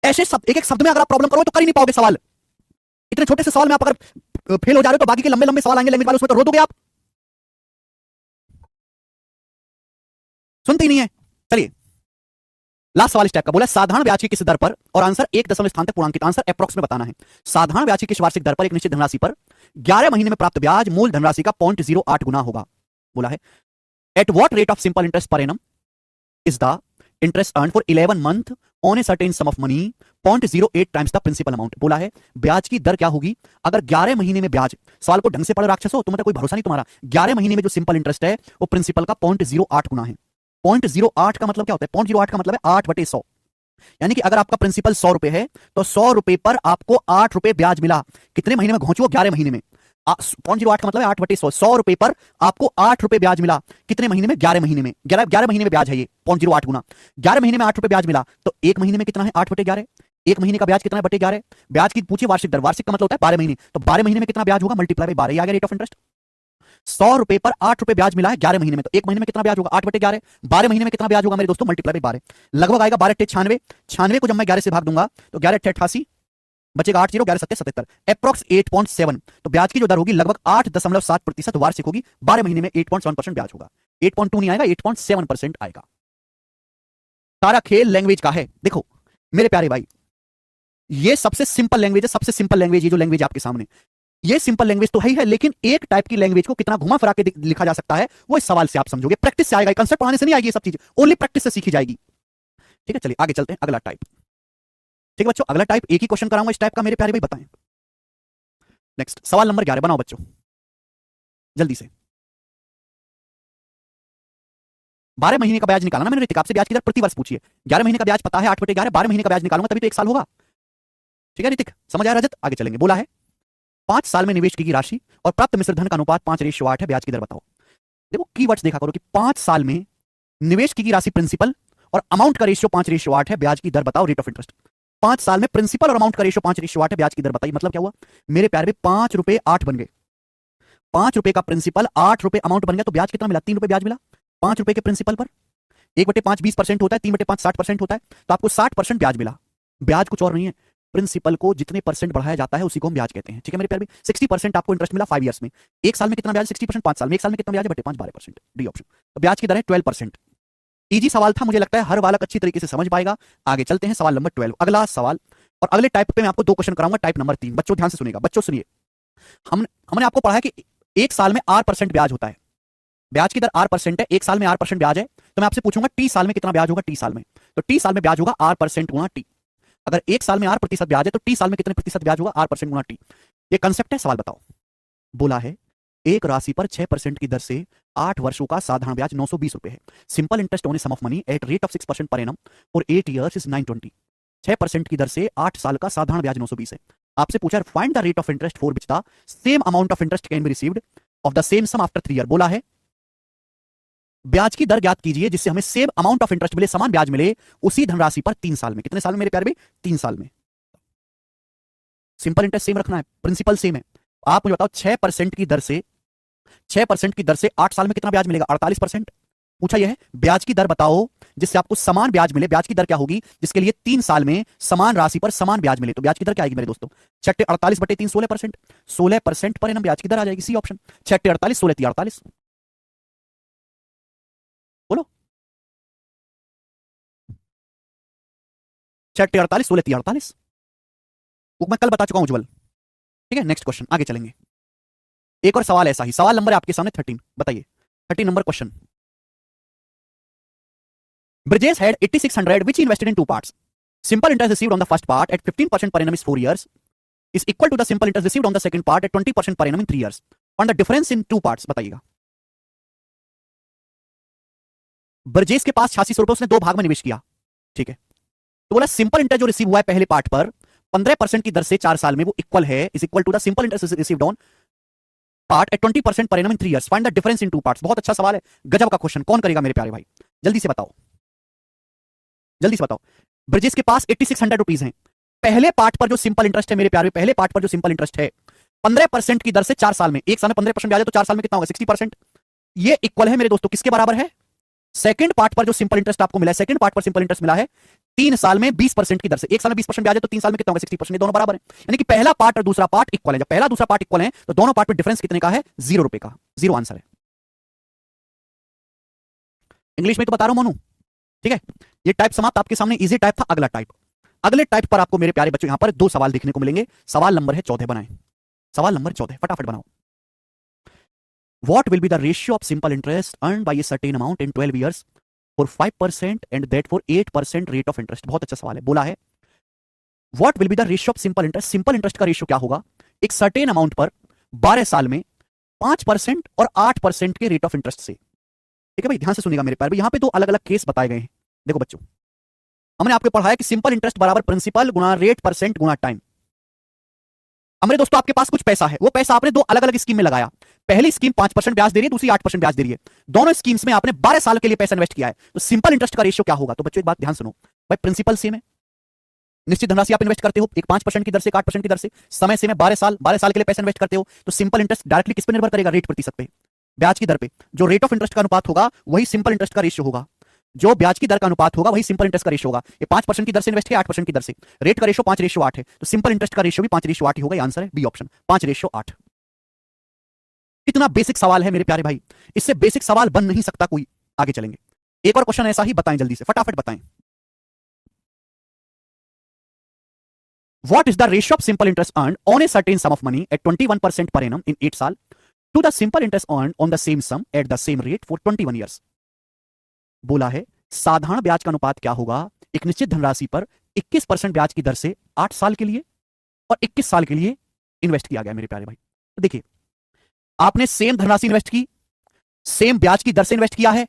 ऐसे शब्द एक एक शब्द में अगर आप प्रॉब्लम करो तो कर ही नहीं पाओगे सवाल। इतने छोटे से सवाल में आप अगर फेल हो जा रहे हो तो बाकी के लंबे लंबे सवाल आएंगे लैंग्वेज वाले, उसमें तो रो दोगे आप। सुनते ही नहीं है। चलिए लास्ट सवाल इस टाइप का बोला, साधारण ब्याज की किस दर पर, और आंसर एक दशमलव स्थान तक पूर्णांकित, आंसर अप्रॉक्स में बताना है। साधारण ब्याज की किस वार्षिक दर पर एक निश्चित धनराशि पर 11 महीने में प्राप्त ब्याज मूल धनराशि का 0.08 गुना होगा। बोला है at what rate of simple interest per annum is the interest earn for 11 month on a certain sum of money 0.08 times the principal amount. बोला है ब्याज की दर क्या होगी अगर 11 महीने में ब्याज, सवाल को ढंग से पढ़ो राक्षसो, तुम्हें कोई भरोसा नहीं तुम्हारा। 11 महीने में जो सिंपल इंटरेस्ट है वो प्रिंसिपल का 0.08 गुना है। 0.08 का मतलब क्या होता है, 0.08 का मतलब है 8/100, यानी कि अगर आपका प्रिंसिपल 100 रुपए है तो 100 रुपए पर आपको 8 रुपए ब्याज मिला। कितने महीने में घोंचो, 11 महीने में। 0.08 का मतलब है 8/100, 100 रुपए पर आपको 8 रुपए ब्याज मिला, कितने महीने में, 11 महीने में। 11 महीने में ब्याज है ये 0.08 गुना, 11 महीने में 8 रुपए ब्याज मिला तो एक महीने में कितना है 8/11, एक महीने का ब्याज कितना है बटे 11। ब्याज की पूछिए वार्षिक दर, वार्षिक का मतलब होता है 12 महीने, तो 12 महीने में कितना ब्याज होगा, मल्टीप्लाई बाय 12 आ गया रेट ऑफ इंटरेस्ट। 100 रुपए पर 8 रुपए ब्याज मिला है 11 महीने में, तो एक महीने में कितना ब्याज होगा 8/11, 12 महीने में कितना ब्याज होगा मेरे दोस्तों, मल्टीप्लाई बाय 12, लगभग आएगा 12/96, 96 को जब मैं 11 से भाग दूंगा तो 11/88 बचेगा 80, 11/77 अप्रॉक्स 8.7, तो ब्याज की जो दर होगी लगभग 8.7% वार्षिक होगी। 12 महीने में 8.7% ब्याज होगा, 8.2 नहीं आएगा, 8.7% आएगा। सारा खेल लैंग्वेज का है। देखो मेरे प्यारे भाई, ये सबसे सिंपल लैंग्वेज है, सबसे सिंपल लैंग्वेज, ये जो लैंग्वेज आपके सामने, ये सिंपल लैंग्वेज तो है ही है, लेकिन एक टाइप की लैंग्वेज को कितना घुमा फिरा के लिखा जा सकता है वो इस सवाल से आप समझोगे। प्रैक्टिस से आएगा, कंसेप्ट पढ़ाने से नहीं आएगी ये सब चीजें, ओनली प्रैक्टिस से सीखी जाएगी। ठीक है चलिए आगे चलते हैं, अगला टाइप। ठीक है बच्चों, अगला टाइप एक ही क्वेश्चन कराऊंगा इस टाइप का, मेरे प्यारे भाई बताएं। नेक्स्ट सवाल नंबर 11 बनाओ बच्चों जल्दी से। 12 महीने का ब्याज निकालना, मैंने ऋतिक आपसे ब्याज की दर प्रति वर्ष पूछी है। 11 महीने का ब्याज पता है 8/11, 12 महीने का ब्याज निकालूंगा तभी तो एक साल होगा। ठीक है ऋतिक, समझ आया रजत, आगे चलेंगे। बोला है 5 साल में निवेश की राशि और प्राप्त मिश्र धन का अनुपात 5:8 है, ब्याज की दर बताओ। देखो कीवर्ड्स देखा करो कि 5 साल में निवेश की राशि प्रिंसिपल और अमाउंट का रेशियो 5:8 है, ब्याज की दर बताओ रेट ऑफ इंटरेस्ट। 5 साल में प्रिंसिपल और अमाउंट का रेशियो 5:8 है, ब्याज की दर बताइए। मतलब क्या हुआ मेरे प्यारे में 5 रुपए 8 बन गए, 5 रुपए का प्रिंसिपल 8 रुपए अमाउंट बन गया, तो ब्याज कितना मिला, 3 रुपए ब्याज मिला 5 रुपए के प्रिंसिपल पर। 1/5 20% होता है, 3/5 60% होता है, तो आपको 60% ब्याज मिला। ब्याज कुछ और नहीं है, प्रिंसिपल को जितने परसेंट बढ़ाया जाता है उसी को हम ब्याज कहते हैं। ठीक है मेरे प्यारे, 60% आपको इंटरेस्ट मिला 5 ईयर्स में। एक साल में कितना ब्याज, 60%, 5 साल में, एक साल में कितना ब्याज है, 5 12%, डी ऑप्शन। तो ब्याज की दर है 12%। इजी सवाल था, मुझे लगता है हर बालक अच्छी तरीके से समझ पाएगा। आगे चलते हैं सवाल नंबर 12, अगला सवाल, और अगले टाइप पे मैं आपको 2 क्वेश्चन कराऊंगा, टाइप नंबर 3। बच्चों ध्यान से सुनिएगा, बच्चों सुनिए, हमने आपको पढ़ा है कि एक साल में 8% ब्याज होता है, ब्याज की दर 8% है, एक साल में 8% ब्याज है, तो मैं आपसे पूछूंगा टी साल में कितना ब्याज होगा, टी साल में, तो टी साल में ब्याज होगा 8% गुणा टी। अगर एक साल में 8% ब्याज है तो टी साल में कितने प्रतिशत ब्याज होगा, 8% गुणा टी। ये कंसेप्ट है, सवाल बताओ। बोला है एक राशि पर 6% की दर से 8 वर्षों का साधारण ब्याज 920 रुपए है। Simple interest on a sum of money at rate of 6% per annum और 8 ईयर्स इज 920। 6% की दर से 8 साल का साधारण ब्याज 920 है। आपसे पूछा find the rate of interest for which the same amount of interest can be received of the same sum after 3 year. बोला है ब्याज की दर ज्ञात कीजिए जिससे हमें सेम अमाउंट ऑफ इंटरेस्ट मिले, समान ब्याज मिले उसी धनराशि पर 3 साल में। कितने साल में मेरे प्यारे भाई, 3 साल में। सिंपल इंटरेस्ट सेम रखना है, प्रिंसिपल सेम है। आप मुझे बताओ 6% की दर से 6% की दर से 8 साल में कितना ब्याज मिलेगा, 48%। पूछा यह है ब्याज की दर बताओ जिससे आपको समान ब्याज मिले। ब्याज की दर क्या होगी, जिसके लिए 3 साल में समान राशि पर समान ब्याज मिले, तो ब्याज की दर क्या आएगी मेरे दोस्तों, 6/48/3 16%। 16% पर एनम ब्याज की दर आ जाएगी, सी ऑप्शन। 6/48 16 48, बोलो 6/48 16 48, वो मैं कल बता चुका हूं उज्जवल। ठीक है नेक्स्ट क्वेश्चन, आगे चलेंगे। एक और सवाल ऐसा ही, सवाल नंबर आपके सामने 13, बताइए 13 number question. Brajesh had 8600 which he invested in 2 parts. Simple interest received on the first part at 15% per annum is 4 years is equal to the simple interest received on the second part at 20% per annum in 3 years. On the difference in 2 parts बताइएगा। ब्रजेश के पास 8600 रुपए उसने 2 भाग में निवेश किया। ठीक है, तो बोला सिंपल इंटरेस्ट जो रिसीव हुआ है पहले पार्ट पर 15% की दर से 4 साल में वो इक्वल है, is equal to the simple interest received on part at 20% per annum in 3 years. Find the difference in 2 parts. बहुत अच्छा सवाल है, गजब का क्वेश्चन। कौन करेगा मेरे प्यारे भाई, जल्दी से बताओ, जल्दी से बताओ। ब्रजेश के पास 8600 रुपीज हैं। पहले पार्ट पर जो सिंपल इंटरेस्ट है मेरे प्यारे, पहले पार्ट पर जो सिंपल इंटरेस्ट है 15% की दर से 4 साल में, एक साल में 15% ब्याज है तो 4 साल में कितना होगा 60%। ये इक्वल है मेरे दोस्तों किसके बराबर है, सेकंड पार्ट पर जो सिंपल इंटरेस्ट आपको मिला है, सेकंड पार्ट पर सिंपल इंटरेस्ट मिला है 3 साल में 20% की दर से, एक साल में 20% ब्याज है तो 3 साल में कितना होगा 60%। ये दोनों बराबर है, यानी कि पहला पार्ट और दूसरा पार्ट इक्वल है। जब पहला दूसरा पार्ट इक्वल है तो दोनों पार्ट में डिफरेंस कितने का है, 0 रुपए का, 0 आंसर है। इंग्लिश में तो बता रहा हूं मोनू, ठीक है। ये टाइप समाप्त, आपके सामने इजी टाइप था। अगला टाइप, अगले टाइप पर आपको मेरे प्यारे बच्चों यहां पर 2 सवाल देखने को मिलेंगे। सवाल नंबर है 14 बनाएं, सवाल नंबर 14 फटाफट बनाओ। What will be the ratio of simple interest earned by a certain amount in 12 years for 5% and that for 8% rate of interest? बहुत अच्छा सवाल है। बोला है What will be the ratio of simple interest? Simple interest का रेशियो क्या होगा एक सर्टेन अमाउंट पर 12 साल में 5% और 8% के रेट ऑफ इंटरेस्ट से। ठीक है भाई, ध्यान से सुनिएगा मेरे प्यारे। यहां पे 2 अलग अलग केस बताए गए हैं। देखो बच्चों, हमने आपको पढ़ाया कि सिंपल इंटरेस्ट बराबर प्रिंसिपल गुणा रेट परसेंट गुणा टाइम। हमारे दोस्तों आपके पास कुछ पैसा है, वो पैसा आपने 2 अलग अलग स्कीम में लगाया। पहली स्कीम 5% ब्याज दे रही है, दूसरी 8% ब्याज दे रही है। दोनों स्कीम्स में आपने 12 साल के लिए पैसा इन्वेस्ट किया है, तो सिंपल इंटरेस्ट का रेशियो क्या होगा। तो बच्चों एक बात ध्यान सुनो भाई, प्रिंसिपल सेम है, निश्चित धनराशि आप इन्वेस्ट करते हो, एक 5% की दर से, 8% की दर से, समय से में 12 साल के लिए पैसा इन्वेस्ट करते हो, तो सिंपल इंटरेस्ट डायरेक्टली किस पर निर्भर करेगा, रेट प्रतिशत पे, ब्याज की दर पे। जो रेट ऑफ इंटरेस्ट का अनुपात होगा वही सिंपल इंटरेस्ट का रेशियो होगा, जो ब्याज की दर का अनुपात होगा वही सिंपल इंटरेस्ट का रेशियो होगा। ये 5% की दर से इन्वेस्ट किया, 8% की दर से, रेट का रेशियो 5:8 है, तो सिंपल इंटरेस्ट का रेशियो भी 5:8 ही होगा। ये आंसर है बी ऑप्शन, 5:8। कितना बेसिक सवाल है मेरे प्यारे भाई, इससे बेसिक सवाल बन नहीं सकता कोई। आगे चलेंगे, एक और क्वेश्चन ऐसा ही बताएं, जल्दी से फटाफट बताएं। What is the ratio of simple interest earned on a certain sum of money at 21% per annum in 8 साल to the simple interest earned on the same sum at the same rate for 21 years? बोला है साधारण ब्याज का अनुपात क्या होगा एक निश्चित धनराशि पर 21% ब्याज की दर से 8 साल के लिए और 21 साल के लिए इन्वेस्ट किया गया। मेरे प्यारे भाई तो देखिए, आपने सेम धनराशि इन्वेस्ट की, सेम ब्याज की दर से इन्वेस्ट किया है।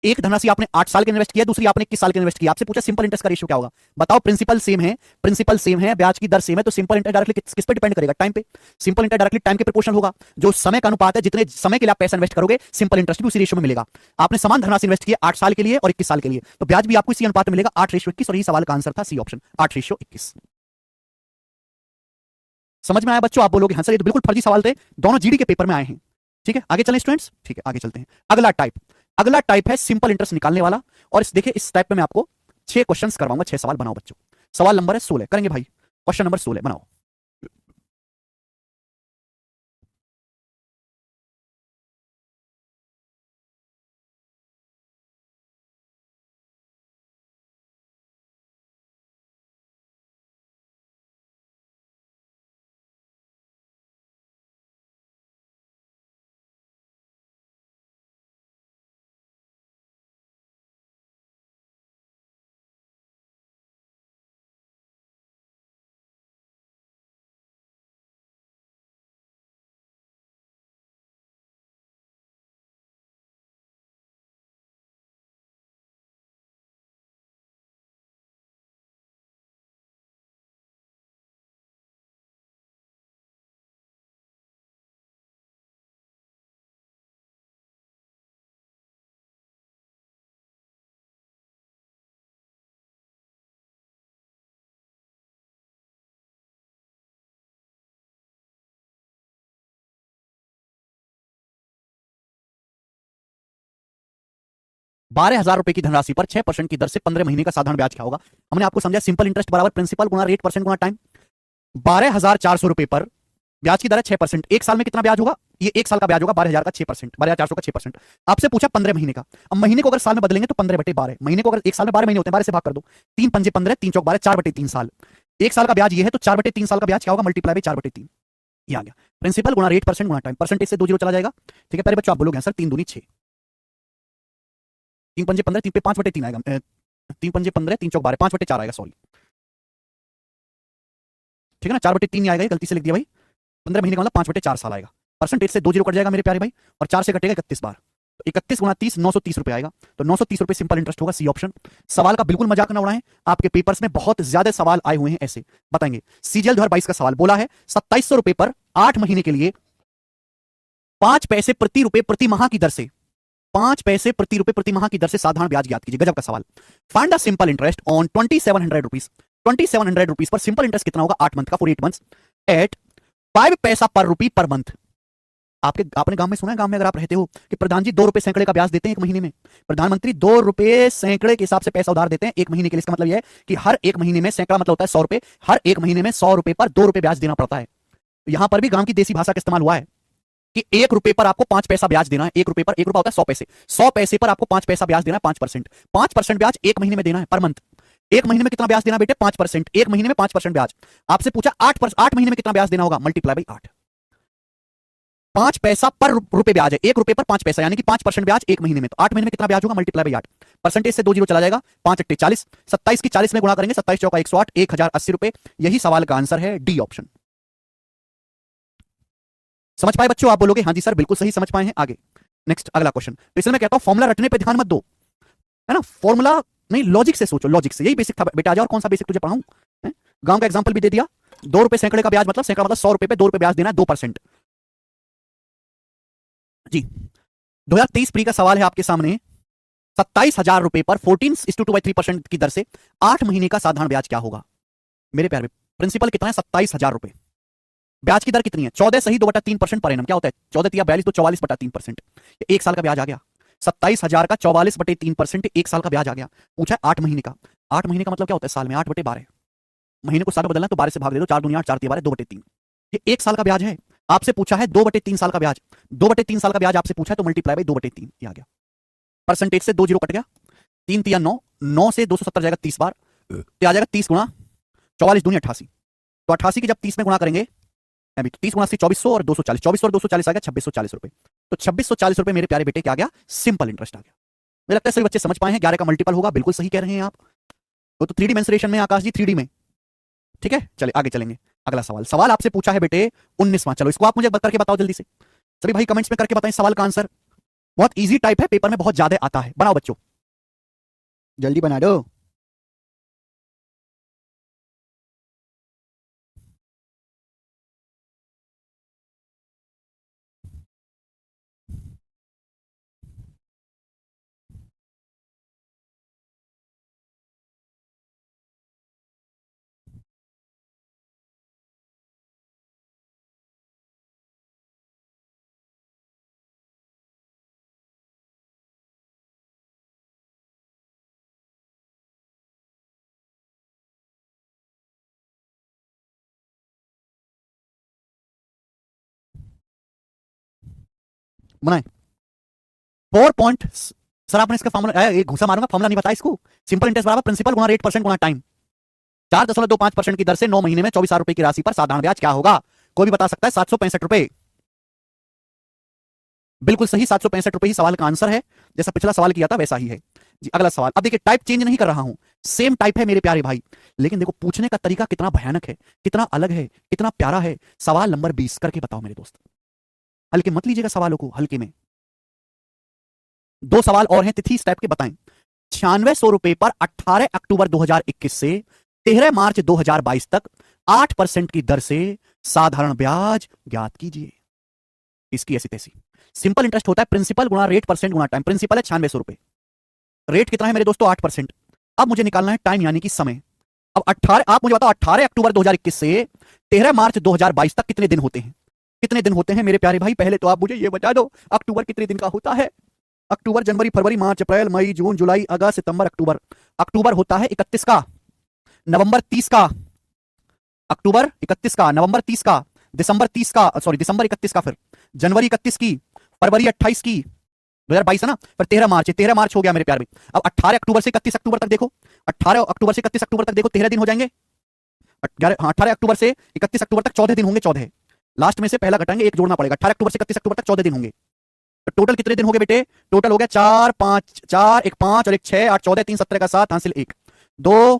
एक धनराशि आपने 8 साल के इन्वेस्ट किया, दूसरी आपने 21 साल के इन्वेस्ट किया। आपसे पूछा सिंपल इंटरेस्ट का रेशियो क्या होगा, बताओ। प्रिंसिपल सेम है, प्रिंसिपल सेम है, ब्याज की दर सेम है, तो सिंपल इंटरेस्ट डायरेक्टली किस पे डिपेंड करेगा, टाइम पे। सिंपल इंटरेस्ट डायरेक्टली टाइम के प्रोपोर्शनल होगा, जो समय का अनुपात है, जितने समय के लिए आप पैसा इन्वेस्ट करोगे सिंपल इंटरेस्ट भी उसी रेशियो में मिलेगा। आपने समान धनराशि इन्वेस्ट की 8 साल के लिए और 21 साल के लिए, तो ब्याज भी आपको इसी अनुपात में मिलेगा, 8:21। और यही सवाल का आंसर था सी ऑप्शन, 8:21। समझ में आया बच्चों? आप बोलोगे हाँ सर ये तो बिल्कुल फर्जी सवाल थे, दोनों जीडी के पेपर में आए हैं। ठीक है, आगे चलें स्टूडेंट्स। ठीक है, आगे चलते हैं। अगला टाइप है सिंपल इंटरेस्ट निकालने वाला, और देखिए इस टाइप में मैं आपको 6 क्वेश्चंस करवाऊंगा। 6 सवाल बनाओ बच्चों। सवाल नंबर है 16, करेंगे भाई, क्वेश्चन नंबर 16 बनाओ। ₹12,000 की धनराशि पर 6% की दर से 15 महीने का साधारण ब्याज क्या होगा। हमने आपको समझा सिंपल इंटरेस्ट बराबर प्रिंसिपल गुणा रेट परसेंट गुणा टाइम। ₹12,400 पर ब्याज की दर है 6%, एक साल में कितना ब्याज होगा, ये एक साल का ब्याज होगा 12,000 का 6%, 12,400 का 6%। आपसे पूछा 15 महीने का। अब महीने को अगर साल में बदलेंगे तो 15/12, महीने को अगर एक साल में 12 महीने होते हैं, 12 से भाग कर दो, 3 पंजे 15, 3 चौक 12, 4/3 साल। एक साल का ब्याज ये है, तो 4/3 साल का ब्याज क्या होगा, मल्टीप्लाई बाय 4/3। ये आ गया प्रिंसिपल गुणा रेट परसेंट गुणा टाइम। परसेंटेज से 2 जीरो चला जाएगा। ठीक है, पहले बच्चों आप बोलोगे सर 3 दूनी 6, 3 पंजे 15, 3 पे 5/3 आएगा, 3 पंजे 15, 3 चौक 12, 5/4 आएगा, सॉरी। ठीक है ना, 4/3 नहीं आएगा, गलती से लिख दिया भाई। 15 महीने का मतलब 5/4 साल आएगा। परसेंटेज से 2 जीरो कट जाएगा मेरे प्यारे भाई, और 4 से कटेगा 31 बार, तो 31 गुणा 30, 930 रुपए आएगा। तो 930 रुपए सिंपल इंटरेस्ट होगा, सी ऑप्शन। सवाल का बिल्कुल मजाक ना उड़ाएं, आपके पेपर्स में बहुत ज्यादा सवाल आए हुए हैं ऐसे। बताएंगे सीजीएल 2022 का सवाल बोला है 2700 रुपए पर 8 महीने के लिए 5 पैसे प्रति रुपए प्रति माह की दर से, 5 पैसे प्रति रुपए प्रति माह की दर से साधारण ब्याज ज्ञात कीजिए। गजब का सवाल। Find the simple interest on 2700 rupees. 2700 rupees per simple interest कितना होगा 8 मंथ का, फॉर 8 मंथ्स एट 5 पैसा पर रुपी पर मंथ। आपके आपने गांव में सुना है, गांव में अगर आप रहते हो कि प्रधान जी 2 रुपए सैकड़े का ब्याज देते हैं एक महीने में। प्रधानमंत्री 2 रुपए सैकड़े के हिसाब से पैसा उधार देते हैं एक महीने के लिए। इसका मतलब यह है कि हर एक महीने में, सैकड़ा मतलब होता है 100 रुपए, हर एक महीने में 100 रुपए पर 2 रुपए ब्याज देना पड़ता है। तो यहां पर भी गांव की देसी भाषा का इस्तेमाल हुआ है कि 1 रुपए पर आपको 5 पैसा ब्याज देना है। 1 रुपए पर, 1 रुपया होता है 100 पैसे, 100 पैसे पर आपको 5 पैसा ब्याज देना है, 5%। 5% ब्याज एक महीने में देना है पर मंथ। एक महीने में कितना ब्याज देना बेटे? 5%। एक महीने में 5% ब्याज। आपसे पूछा 8 महीने में कितना ब्याज देना होगा, मल्टीप्लाई बाई 8। 5 पैसा पर रुपए ब्याज है, 1 रुपए पर 5 पैसा, यानी कि 5% ब्याज एक महीने में। तो 8 महीने में कितना ब्याज होगा, मल्टीप्लाई बाई 8। परसेंटेज से 2 जीरो चला जाएगा, 5 अट्टे 40, 27 की 40 में गुणा करेंगे, 27 चौका 108, 1080 रुपए। यही सवाल का आंसर है, डी ऑप्शन। समझ पाए बच्चों? आप बोलोगे हाँ जी सर बिल्कुल सही समझ पाए हैं। आगे नेक्स्ट अगला क्वेश्चन। तो इसमें मैं कहता हूं फॉर्मुला रटने पे ध्यान मत दो, है ना। फॉर्मूला नहीं, लॉजिक से सोचो, लॉजिक से। यही बेसिक था बेटा। आज और कौन सा बेसिक तुझे पढ़ाऊं? गांव का एग्जांपल भी दे दिया। 2 रुपए सैकड़े का ब्याज मतलब, सैकड़ा मतलब 100 रुपए पे 2 रुपए ब्याज देना है, 2%। जी 2023 प्री का सवाल है आपके सामने। 27,000 रुपए पर 14:2/3% की दर से 8 महीने का साधारण ब्याज क्या होगा? मेरे प्यारे, प्रिंसिपल कितना है? 27,000 रुपए। ब्याज की दर कितनी है? 14 सही 2/3% पर एनम। क्या होता है 14 तिया 42, तो 44/3%। एक साल का ब्याज आ गया। 27,000 का 44/3%, एक साल का ब्याज आ गया। पूछा है 8 महीने का। 8 महीने का मतलब क्या होता है साल में? 8/12। महीने को साल में बदलना तो 12 से भाग दे दो, 4 दूनी 8, 4 तिया 12, 2/3। ये एक साल का ब्याज है। आपसे पूछा है 2/3 साल का ब्याज। 2/3 साल का ब्याज आपसे पूछा है, तो मल्टीप्लाई बाई 2/3 ये आ गया। परसेंटेज से 2 जीरो कट गया, 3 तिया 9, 9 से 270 जाएगा 30 बार, तो आ जाएगा 30 गुणा 44 दूनी 88। तो 88 की जब 30 में गुणा करेंगे, अभी 30 गुणा 2400 और 240, 2400 और 240 आ गया 2640 रुपए। तो 2640 रुपए मेरे प्यारे बेटे क्या आ गया? सिंपल इंटरेस्ट आ गया। मुझे लगता है सभी बच्चे समझ पाए हैं। 11 का मल्टीपल होगा, बिल्कुल सही कह रहे हैं आप। वो तो 3D मेंसुरेशन में आकाश जी, 3D में। ठीक है, चले आगे चलेंगे। अगला सवाल, सवाल आपसे पूछा है बेटे 19वां। चलो इसको आप मुझे करके बताओ जल्दी से। सभी भाई कमेंट्स में करके बताएं सवाल का आंसर। बहुत इजी टाइप है, पेपर में बहुत ज्यादा आता है। बनाओ बच्चों, जल्दी बना दो। बनाए 4 पॉइंट। सर आपने इसका फॉर्मूला, एक घुसा मारूंगा, फॉर्मूला नहीं पता इसको। सिंपल इंटरेस्ट बराबर प्रिंसिपल गुणा रेट परसेंट गुणा टाइम। 4.25% की दर से 9 महीने में 24,000 रुपए की राशि पर साधारण ब्याज क्या होगा? कोई भी बता सकता है। 765 रुपए। बिल्कुल सही, 765 रुपए ही सवाल का आंसर है। जैसा पिछला सवाल किया था वैसा ही है जी। अगला सवाल। अब देखिए टाइप चेंज नहीं कर रहा हूं, सेम टाइप है मेरे प्यारे भाई, लेकिन देखो पूछने का तरीका कितना भयानक है, कितना अलग है, कितना प्यारा है। सवाल नंबर 20 करके बताओ मेरे दोस्त। हल्के मत लीजिएगा सवालों को, हल्के में। 2 सवाल और हैं, तिथि इस टाइप के बताएं। 9600 रुपए पर 18 अक्टूबर 2021 से 13 मार्च 2022 तक 8% की दर से साधारण ब्याज ज्ञात कीजिए। इसकी ऐसी तैसी। सिंपल इंटरेस्ट होता है प्रिंसिपल गुणा रेट परसेंट गुणा टाइम। प्रिंसिपल है 9600 रुपए, रेट कितना है मेरे दोस्तों? 8%। अब मुझे निकालना है टाइम यानी कि समय। अब 18, आप मुझे बताओ 18 अक्टूबर 2021 से 13 मार्च 2022 तक कितने दिन होते हैं? कितने दिन होते हैं मेरे प्यारे भाई? पहले तो आप मुझे ये बता दो अक्टूबर कितने दिन का होता है? अक्टूबर, जनवरी, फरवरी, मार्च, अप्रैल, मई, जून, जुलाई, अगस्त, सितंबर, अक्टूबर। अक्टूबर होता है 31 का, नवंबर 30 का, अक्टूबर 31 का, नवंबर 30 का, दिसंबर 30 का, सॉरी दिसंबर 31 का, फिर जनवरी 31 की, फरवरी 28 की, 2022 है ना, फिर 13 मार्च, 13 मार्च हो गया मेरे प्यार में। अब 18 अक्टूबर से 31 अक्टूबर तक देखो, 18 अक्टूबर से 31 अक्टूबर तक देखो, 13 दिन हो जाएंगे। 18 अक्टूबर से 31 अक्टूबर तक 14 दिन होंगे, 14। लास्ट में से पहला घटाएंगे, एक जोड़ना पड़ेगा। 18 अक्टूबर से 31 अक्टूबर तक 14 दिन होंगे। तो टोटल कितने दिन हो गए बेटे? टोटल हो गया 4 5 4 1 5 और 1 6 8 14 3 17 का 7 हासिल 1 2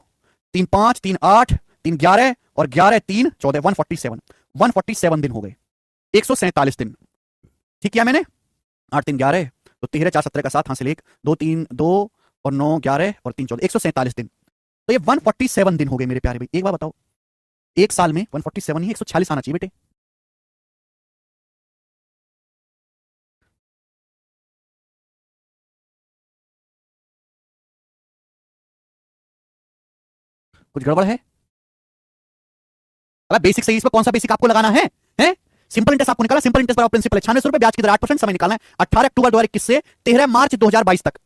3 5 3 8 3 11 और 11 3 14 147 दिन हो गए। 147 दिन। ठीक किया मैंने? 8 3 11, तो 13 4 17 का 7 हासिल 1 2 3 2 और 9 11 और 3 14, 147 दिन। तो ये 147 दिन हो गए मेरे प्यारे भाई। एक बार बताओ, एक साल में 147 ही 146 आना चाहिए बेटे। कुछ गड़बड़ है? अबे बेसिक सही, इसमें कौन सा बेसिक आपको लगाना है? है। सिंपल इंटरेस्ट आपको निकाला, सिंपल इंटरेस्ट बराबर प्रिंसिपल है 96 रुपए, ब्याज की दर 8%, समय निकालना है 18 अक्टूबर 2021 से 13 मार्च 2022 तक।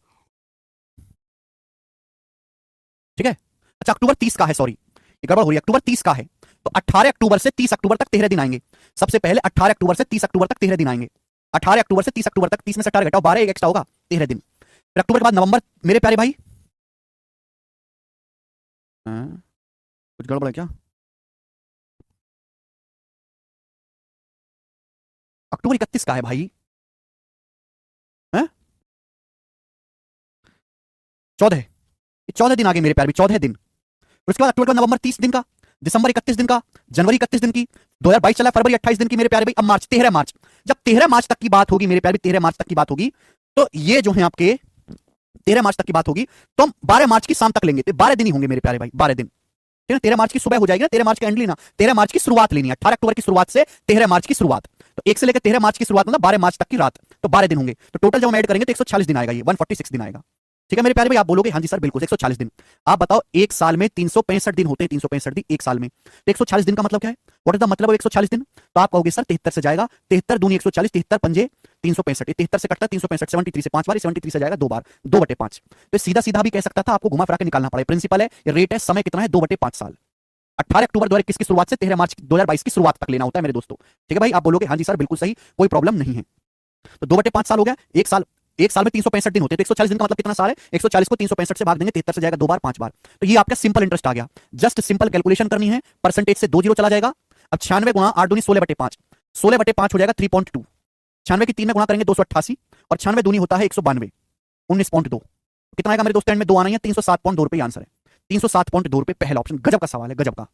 ठीक है, अच्छा अक्टूबर 30 का है, सॉरी ये गड़बड़ हो रही है, अक्टूबर 30 का है, तो 18 अक्टूबर से 30 अक्टूबर तक 13 दिन आएंगे। सबसे पहले 18 अक्टूबर से 30 अक्टूबर तक 13 दिन आएंगे। 18 अक्टूबर से 30 अक्टूबर तक, 30 में से 18 घटाओ 12, एक एक्स्ट्रा होगा 13 दिन। फिर अक्टूबर के बाद नवंबर मेरे प्यारे भाई, कुछ गड़बड़ है क्या? अक्टूबर 31 का है भाई, हैं? 14, 14 दिन आगे मेरे प्यारे भी, 14 दिन। फिर उसके बाद अक्टूबर का नवंबर 30 दिन का, दिसंबर 31 दिन का, जनवरी 31 दिन की, 2022 चला, फरवरी 28 दिन की मेरे प्यारे भाई। अब मार्च 13 मार्च, जब 13 मार्च तक की बात होगी मेरे प्यारे भाई, 13 मार्च तक की बात होगी, तो ये जो है आपके 13 मार्च तक की बात होगी, तो हम 12 मार्च की शाम तक लेंगे, तो 12 दिन ही होंगे मेरे प्यारे भाई, 12 दिन। ठीक है, 13 मार्च की सुबह हो जाएगी ना, 13 मार्च का एंड लेना, 13 मार्च की शुरुआत लेनी है, 18 अक्टूबर की शुरुआत से 13 मार्च की शुरुआत, तो 1 से लेकर 13 मार्च की शुरुआत मतलब 12 मार्च तक की रात, तो 12 दिन होंगे। तो टोटल जब हम ऐड करेंगे तो 146 दिन आएगा, ये 146 दिन आएगा। ठीक है मेरे प्यारे भाई, आप बोलोगे हाँ जी सर बिल्कुल 140 दिन। आप बताओ एक साल में 365 दिन होते हैं, 365 दिन एक साल में, तो 140 दिन का मतलब क्या है? व्हाट इज द मतलब ऑफ 140 दिन? तो आप कहोगे सर 73 से जाएगा, 73 दूनी 140, 73 पंजे 365, 73 से कटता 365, 73 से 5 बार, 73 से जाएगा 2 बार, 2/5। तो सीधा सीधा भी कह सकता था, आपको घुमा फिरा के निकालना पड़ेगा। प्रिंसिपल है, रेट है, समय कितना है 2/5 साल। 18 अक्टूबर 2021 की शुरुआत से 13 मार्च 2022 की शुरुआत तक लेना होता है मेरे दोस्तों। ठीक है भाई, आप बोलोगे हाँ जी सर बिल्कुल सही, कोई प्रॉब्लम नहीं है। तो 2/5 साल हो गया, एक साल में 365 दिन होते हैं, तो 140 दिन का मतलब कितना साल है? 140 को 365 से भाग देंगे, 73 से जाएगा 2 बार 5 बार, तो ये आपका सिंपल इंटरेस्ट आ गया। जस्ट सिंपल कैलकुलेशन करनी है, परसेंटेज से 2 जीरो चला जाएगा। अब 96 गुणा 8 दूनी 16/5, 16/5 हो जाएगा 3.2, 96 की 3 में गुणा करेंगे 288, और 96 दूनी होता है 192, 19.2, कितना आएगा मेरे दोस्तों? एंड में 2 आना है, 307.2 रुपए आंसर है, 307.2 रुपए, पहला ऑप्शन। गजब का सवाल है, गजब का।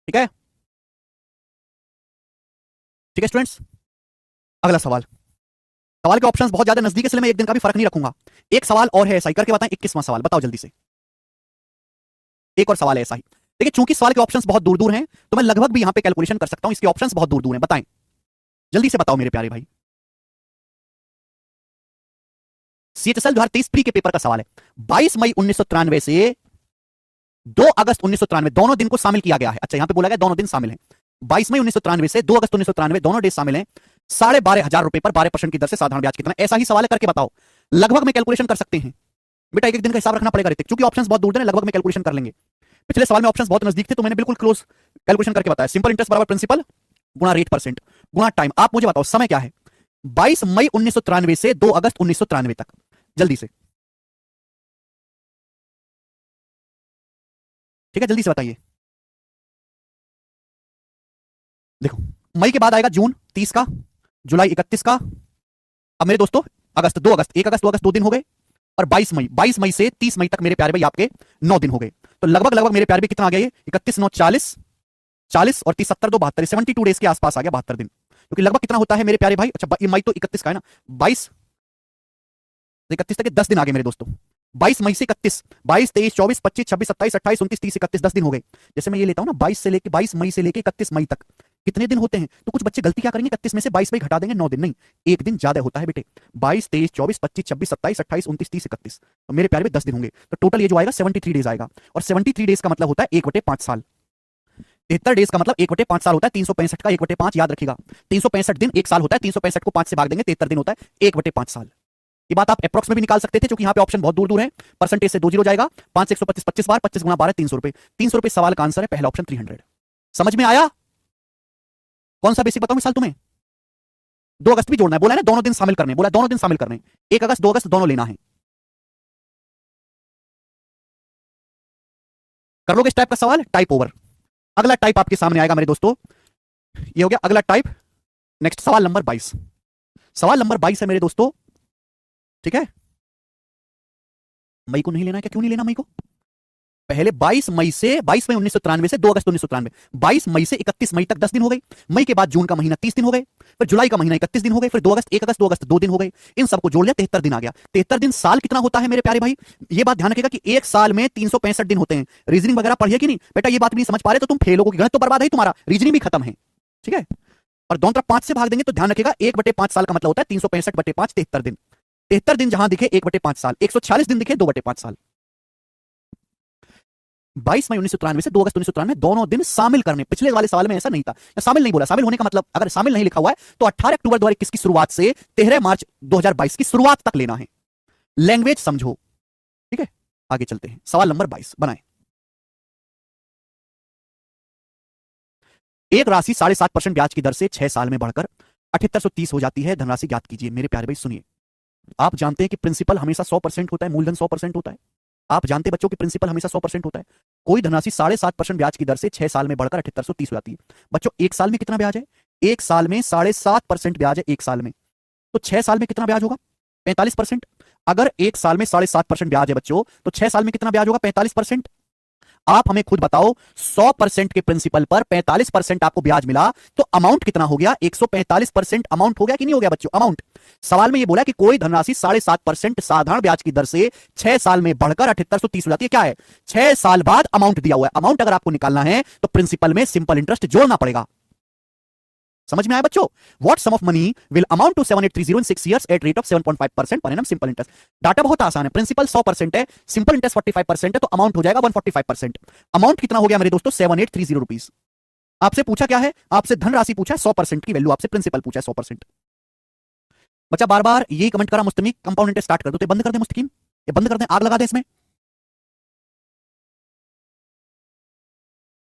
ठीक है, ठीक है स्टूडेंट्स, अगला सवाल। सवाल के ऑप्शंस बहुत ज्यादा नजदीक है, इसलिए मैं एक दिन का भी फर्क नहीं रखूंगा। एक सवाल और है ऐसा ही, करके बताएं 21वां सवाल, बताओ जल्दी से। एक और सवाल है ऐसा ही। देखिए चूंकि सवाल के ऑप्शंस बहुत दूर दूर हैं, तो मैं लगभग भी यहां पे कैलकुलेशन कर सकता हूं, इसके ऑप्शंस बहुत दूर दूर हैं, बताएं जल्दी से बताओ मेरे प्यारे भाई। सीएचएसएल 2023 प्री के पेपर का सवाल है। 22 मई 1993 से 2 अगस्त 1993 दोनों दिन को शामिल किया गया है। अच्छा यहां पे बोला गया दोनों दिन शामिल हैं। 22 मई 1993 से 2 अगस्त 1993 दोनों डेज शामिल हैं। 12,500 रुपए पर 12% की दर से साधारण ब्याज कितना? ऐसा ही सवाल है, करके बताओ। लगभग में कैलकुलेशन कर सकते हैं बेटा, एक एक दिन का हिसाब रखना पड़ेगा ऋतिक, क्योंकि ऑप्शंस बहुत दूर हैं, लगभग में कैलकुलेशन कर लेंगे। पिछले सवाल में ऑप्शंस बहुत नजदीक थे, तो मैंने बिल्कुल क्लोज कैलकुलेशन करके बताया। सिंपल इंटरेस्ट बराबर प्रिंसिपल गुणा रेट परसेंट गुणा टाइम। आप मुझे बताओ समय क्या है? 22 मई 1993 से 2 अगस्त 1993 तक, जल्दी से। ठीक है जल्दी से बताइए। देखो मई के बाद आएगा जून 30 का, जुलाई 31 का, अब मेरे दोस्तों अगस्त 2 अगस्त, 1 अगस्त 2 अगस्त 2 दिन हो गए, और 22 मई से 30 मई तक मेरे प्यारे भाई आपके 9 दिन हो गए। तो लगभग लगभग मेरे प्यारे भाई कितना आ गया ये? 31 9 40, 40 और 30 70 2 72, 72 डेज के आसपास आ गया, 72 दिन। क्योंकि लगभग कितना होता है मेरे प्यारे भाई? अच्छा ये मई तो 31 का है ना, 22 31 तक 10 दिन आ गए मेरे दोस्तों। 22 मई से 31, 22 23 24 25 26 27 28 29 30 31, 10 दिन हो गए। जैसे मैं ये लेता हूं ना, 22 मई से लेके 31 मई तक कितने दिन होते हैं? तो कुछ बच्चे गलती क्या करेंगे, 31 में से 22 मई घटा देंगे, 9 दिन। नहीं, एक दिन ज्यादा होता है बेटे। 22 23 24 25 26 27 28 29 30 31, तो मेरे प्यारे में 10 दिन होंगे। तो टोटल ये जो आएगा 73 डेज आएगा, और 73 डेज का मतलब होता है 1/5 साल। 73 डेज का मतलब 1/5 साल होता है, 365 का 1/5 याद रखिएगा। 365 दिन एक साल होता है, 365 को 5 से भाग देंगे, 73 दिन होता है, 1/5 साल। ये बात आप अप्रॉक्स में भी निकाल सकते थे, क्योंकि यहाँ पे ऑप्शन बहुत दूर दूर है। परसेंटेज से 2 जीरो जाएगा, 5 से 125 25 बार, 25 गुणा 12 300 रुपए, 300 रुपए सवाल का आंसर है, पहला ऑप्शन 300। समझ में आया? कौन सा बेसिक बताऊं मिसाल तुम्हें? 2 अगस्त भी जोड़ना है, बोला है ना दोनों दिन शामिल करने, बोला दोनों दिन शामिल करने, 1 अगस्त 2 अगस्त दोनों लेना है। कर लोगे इस टाइप का सवाल? Type over. अगला टाइप आपके सामने आएगा मेरे दोस्तों, ये हो गया अगला टाइप। नेक्स्ट सवाल नंबर 22, सवाल नंबर 22 है मेरे दोस्तों। ठीक है, मई को नहीं लेना है क्या? क्यों नहीं लेना मई को? पहले 22 मई 1993 से 2 अगस्त 1993, 22 मई से 31 मई तक 10 दिन हो गए। मई के बाद जून का महीना 30 दिन हो गए, फिर जुलाई का महीना 31 दिन हो गए, फिर 2 अगस्त 1 अगस्त 2 अगस्त 2 दिन हो गए। इन सबको जोड़ लिया, 73 दिन आ गया। 73 दिन साल कितना होता है मेरे प्यारे भाई? ये बात ध्यान रखिएगा कि एक साल में 365 दिन होते हैं। रीजनिंग वगैरह पढ़िए कि नहीं बेटा? ये बात नहीं समझ पा रहे तो तुम फेल होगे, गणित तो बर्बाद है तुम्हारा, रीजनिंग भी खत्म है। ठीक है, और दोनों तरफ 5 से भाग देंगे तो ध्यान रखिएगा 1/5 साल का मतलब होता है 365/5, 73 दिन। 73 दिन जहां दिखे 1/5 साल, 146 दिन दिखे 2/5 साल। 22 मई 1993 से 2 अगस्त 1993 दोनों दिन शामिल करने। पिछले वाले सवाल में ऐसा नहीं था, शामिल नहीं बोला। शामिल होने का मतलब अगर शामिल नहीं लिखा हुआ है तो 18 अक्टूबर 2021 की शुरुआत से 13 मार्च 2022 की शुरुआत तक लेना है। लैंग्वेज समझो, ठीक है। आगे चलते हैं, सवाल नंबर 22 बनाएं। एक राशि 7.5% ब्याज की दर से 6 साल में बढ़कर 7830 हो जाती है, धनराशि ज्ञात कीजिए। मेरे प्यारे भाई सुनिए, आप जानते हैं कि प्रिंसिपल हमेशा 100% होता है, मूलधन 100% होता है। आप जानते हैं बच्चों की प्रिंसिपल हमेशा 100% होता है। कोई धनराशि 7.5% ब्याज की दर से 6 साल में बढ़कर 7830 हो जाती है। बच्चों एक साल में कितना ब्याज है? एक साल में 7.5% ब्याज है एक साल में, तो 6 साल में कितना ब्याज होगा? 45%। अगर एक साल में 7.5% ब्याज है बच्चों, तो 6 साल में कितना ब्याज होगा? 45%। आप हमें खुद बताओ, 100% के प्रिंसिपल पर 45% आपको ब्याज मिला तो अमाउंट कितना हो गया? 145% अमाउंट हो गया कि नहीं हो गया बच्चों? अमाउंट। सवाल में यह बोला कि कोई धनराशि 7.5% साधारण ब्याज की दर से 6 साल में बढ़कर 7830 हो जाती है। क्या है? 6 साल बाद अमाउंट दिया हुआ है। अमाउंट अगर आपको निकालना है तो प्रिंसिपल में सिंपल इंटरेस्ट जोड़ना पड़ेगा। समझ में आया बच्चों? What sum of money will amount to 7830 in 6 years at rate of 7.5% per annum simple interest. Data बहुत आसान है। प्रिंसिपल 100% है, सिंपल इंटरेस्ट 45% है, तो अमाउंट हो जाएगा 145%। अमाउंट कितना हो गया मेरे दोस्तों? 7830 रुपीज। आपसे पूछा क्या है? आपसे धनराशि पूछा है, 100% की वैल्यू आपसे प्रिंसिपल पूछा है 100%। बच्चा बार बार यही कमेंट करा मुस्तकीम कंपाउंड इंटरेस्ट स्टार्ट कर दो, तो बंद कर दे मुस्तकीम, ये बंद कर दे, आग लगा दे इसमें।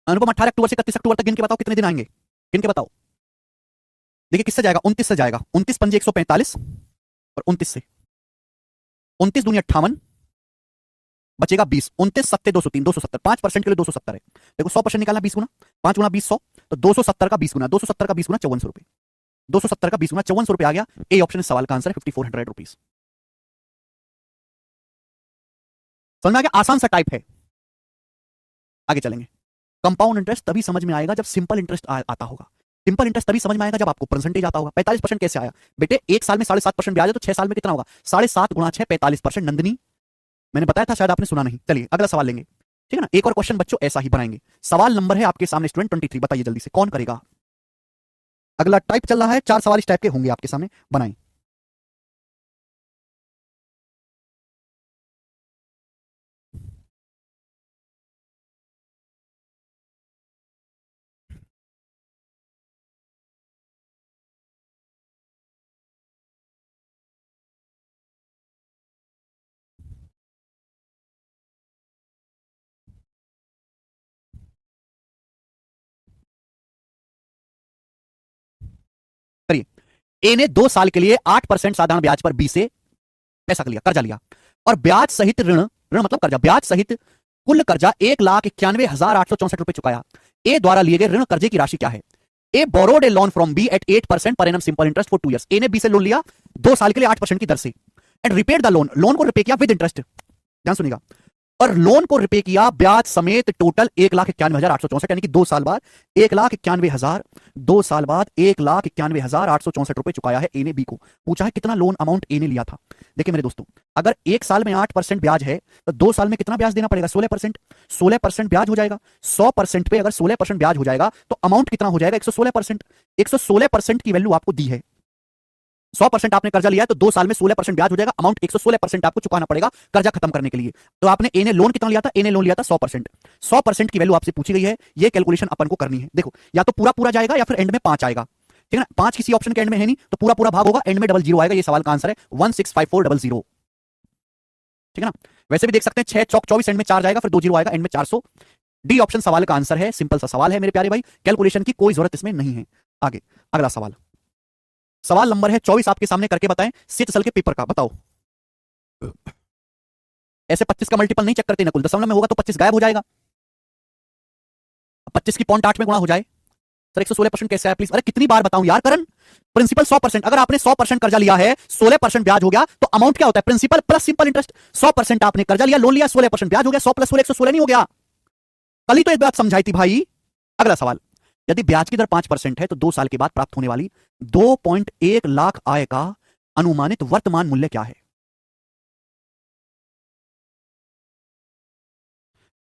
अनुपम 18 अक्टूबर से 31 अक्टूबर तक गिन के बताओ कितने दिन आएंगे, गिन के बताओ। देखिए किससे जाएगा? 29 से जाएगा। 29 पंजे 145 और 29 से 29 दूनी 58, बचेगा 20। 29 सत्ते 203, 270। 5% के लिए 270 है। देखो 100% निकालना 20 गुना, 5 गुना 20 100, तो 270 का 20 गुना, 270 का 20 गुना 5400 रुपए। 270 का 20 गुना 5400 रुपए आ गया। ए ऑप्शन इस सवाल का आंसर है 5400 रुपीज। समझ में आ गया? आसान सा टाइप है। आगे चलेंगे। कंपाउंड इंटरेस्ट तभी समझ में आएगा जब सिंपल इंटरेस्ट आता होगा। सिंपल इंटरेस्ट तभी समझ में आएगा जब आपको परसेंटेज आता होगा। 45% कैसे आया बेटे? एक साल में 7.5% ब्याज है, तो 6 साल में कितना होगा? 7.5 गुणा 6 45%। नंदिनी मैंने बताया था, शायद आपने सुना नहीं। चलिए अगला सवाल लेंगे, ठीक है ना। एक और क्वेश्चन बच्चों ऐसा ही बनाएंगे। सवाल नंबर है आपके सामने स्टूडेंट 23। बताइए जल्दी से कौन करेगा? अगला टाइप चल रहा है, 4 सवाल इस टाइप के होंगे आपके सामने, बनाएं। करिए। ए ने 2 साल के लिए 8% साधारण ब्याज पर बी से पैसा लिया, कर्जा लिया, और ब्याज सहित ऋण, ऋण मतलब कर्जा, ब्याज सहित कुल कर्जा 1,91,864 रुपए चुकाया। ए द्वारा लिए गए ऋण कर्जे की राशि क्या है? A borrowed a loan from B at 8% per annum simple interest for 2 years. A ने बी से लोन लिया 2 साल के लिए 8% की दर से, and repaid the loan, loan को रिपे किया विद इंटरेस्ट। ध्यान सुनिएगा। और लोन को रिपे किया ब्याज समेत टोटल 1,91,864, यानी कि 2 साल बाद 1,91,000, 2 साल बाद 1,91,864 रुपए चुकाया है ए ने बी को। पूछा है कितना लोन अमाउंट ए ने लिया था। देखिए मेरे दोस्तों, अगर एक साल में 8% ब्याज है तो 2 साल में कितना ब्याज देना पड़ेगा? 16%। 16% ब्याज हो जाएगा। 100% पे अगर 16% ब्याज हो जाएगा तो अमाउंट कितना हो जाएगा? 116%। 116% की वैल्यू आपको दी है। 100% आपने कर्जा लिया है तो 2 साल में 16% ब्याज हो जाएगा। अमाउंट 116% आपको चुकाना पड़ेगा कर्जा खत्म करने के लिए। तो आपने ए ने लोन कितना लिया था? ए ने लोन लिया था 100%। 100% की वैल्यू आपसे पूछी गई है, ये कैलकुलेशन अपन को करनी है। देखो या तो पूरा पूरा जाएगा या फिर एंड में 5 आएगा, ठीक है ना। 5 किसी ऑप्शन के एंड में है नहीं, तो पूरा पूरा भाग होगा, एंड में 00 आएगा। ये सवाल का आंसर है 165400, ठीक है ना। वैसे भी देख सकते हैं 6 चौक 24, एंड में 4 जाएगा, फिर 20 आएगा, एंड में 400। डी ऑप्शन सवाल का आंसर है। सिंपल सा सवाल है मेरे प्यारे भाई, कैलकुलेशन की कोई जरूरत इसमें नहीं है। आगे अगला सवाल, सवाल नंबर है 24 आपके सामने करके बताएं, सित सल के पेपर का। बताओ ऐसे 25 का मल्टीपल नहीं चेक करते नकुल, दशमलव में होगा तो 25 गायब हो जाएगा। 25 की 0.8 में गुणा हो जाए। सर 116% कैसे आया प्लीज? अरे कितनी बार बताऊं यार करण। प्रिंसिपल 100%, अगर आपने 100% कर्जा लिया है, 16% ब्याज हो गया, तो अमाउंट क्या होता है? Principal plus simple interest. 100% आपने कर्जा लिया, लोन लिया, 16% ब्याज हो गया, 100 प्लस 16 116 नहीं हो गया? कल ही तो एक बात समझाई थी भाई। अगला सवाल, यदि ब्याज की दर 5% है तो 2 साल के बाद प्राप्त होने वाली 2.1 लाख आय का अनुमानित वर्तमान मूल्य क्या है?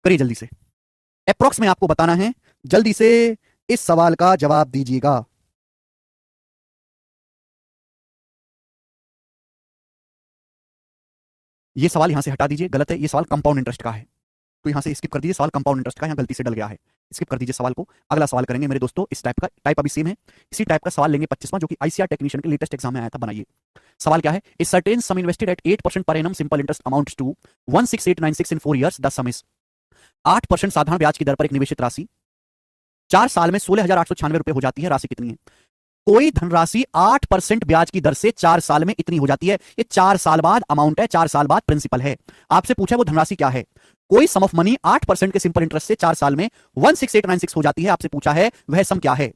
करिए जल्दी से, अप्रोक्स में आपको बताना है, जल्दी से इस सवाल का जवाब दीजिएगा। ये सवाल यहां से हटा दीजिए, गलत है। ये सवाल कंपाउंड इंटरेस्ट का है। तो यहां से स्किप कर दीजिए सवाल, कंपाउंड इंटरेस्ट का यहां गलती से डल गया है, स्किप कर दीजिए सवाल को। अगला सवाल करेंगे मेरे दोस्तों, इस टाइप का, टाइप अभी सेम है, इसी टाइप का सवाल लेंगे 25वां, जो कि आईसीआर टेक्नीशियन के लेटेस्ट एग्जाम में आया था। बनाइए सवाल क्या है। A certain sum invested at 8% per annum simple interest amounts to 16896 in 4 years. The sum is 8% साधारण ब्याज की दर पर एक निवेशित राशि 4 साल में 16,896 रुपए हो जाती है। राशि कितनी है। कोई धनराशि 8% ब्याज की दर से 4 साल में इतनी हो जाती है। ये 4 साल बाद अमाउंट है, 4 साल बाद प्रिंसिपल है। आपसे पूछा वो धनराशि क्या है। कोई सम ऑफ मनी 8% के सिंपल इंटरेस्ट से 4 साल में 16896 हो जाती है। आपसे पूछा है वह सम क्या है।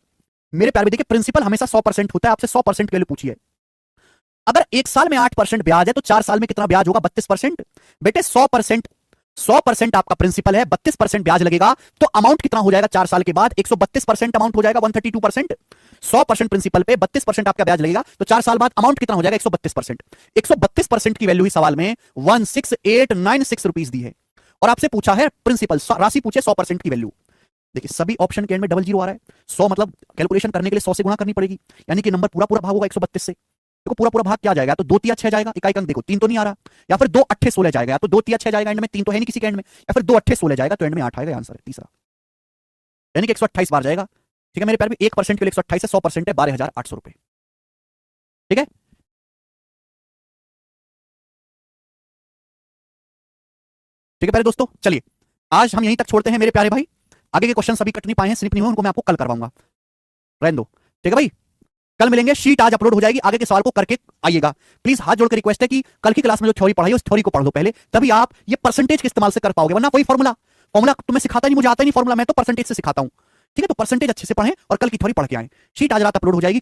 मेरे प्यारे, देखिए प्रिंसिपल हमेशा 100% होता है। आपसे 100% के लिए पूछिए। अगर 1 साल में 8% ब्याज है तो 4 साल में कितना ब्याज होगा, 32%। बेटे 100% आपका प्रिंसिपल है, 32% ब्याज लगेगा, तो अमाउंट कितना हो जाएगा 4 साल के बाद, 132% अमाउंट हो जाएगा, 132%। 100% प्रिंसिपल पे 32% आपका ब्याज लगेगा, तो 4 साल बाद अमाउंट कितना हो जाएगा, 132%। 132% की वैल्यू ही सवाल में 16896 रुपीस दी है। और आपसे पूछा है प्रिंसिपल, राशि पूछे 100% की वैल्यू। देखिए सभी ऑप्शन के एंड में डबल जीरो आ रहा है। 100 मतलब कैलकुलेशन करने के लिए 100 से गुणा करनी पड़ेगी, यानी कि नंबर पूरा पूरा भाग होगा 132 से। देखो पूरा पूरा भाग क्या जाएगा, तो 2 तिया 6 जाएगा, इकाई अंक देखो 3 तो नहीं आ रहा, या फिर 2 अट्ठे 16 जाएगा, या तो 2 तिया 6 जाएगा एंड में, 3 तो है नहीं किसी के एंड में, या फिर 2 अट्ठे 16 जाएगा तो एंड में 8 आएगा। आंसर है तीसरा, यानी कि 128 बार जाएगा। ठीक है मेरे प्यारे, 1% के लिए 128 है, 100% है 12,800 रुपए। ठीक है, ठीक है प्यारे दोस्तों, चलिए आज हम यहीं तक छोड़ते हैं मेरे प्यारे भाई। आगे के क्वेश्चन अभी कट नहीं पाए हैं, स्लिप नहीं हुए, उनको मैं आपको कल करवाऊंगा, रहने दो। ठीक है भाई, कल मिलेंगे, शीट आज अपलोड हो जाएगी, आगे के सवाल को करके आइएगा। प्लीज हाथ जोड़ कर रिक्वेस्ट है कि कल की क्लास में जो थ्योरी पढ़ाई है उस थ्योरी को पढ़ लो पहले, तभी आप ये परसेंटेज के इस्तेमाल से कर पाओगे, वरना वही फॉर्मूला तुम्हें सिखाता नहीं, मुझे आता नहीं फॉर्मूला, मैं तो परसेंटेज से सिखाता हूं। ठीक है, तो परसेंटेज अच्छे से पढ़ें और कल की थ्योरी पढ़ के आए। शीट आज रात अपलोड हो जाएगी।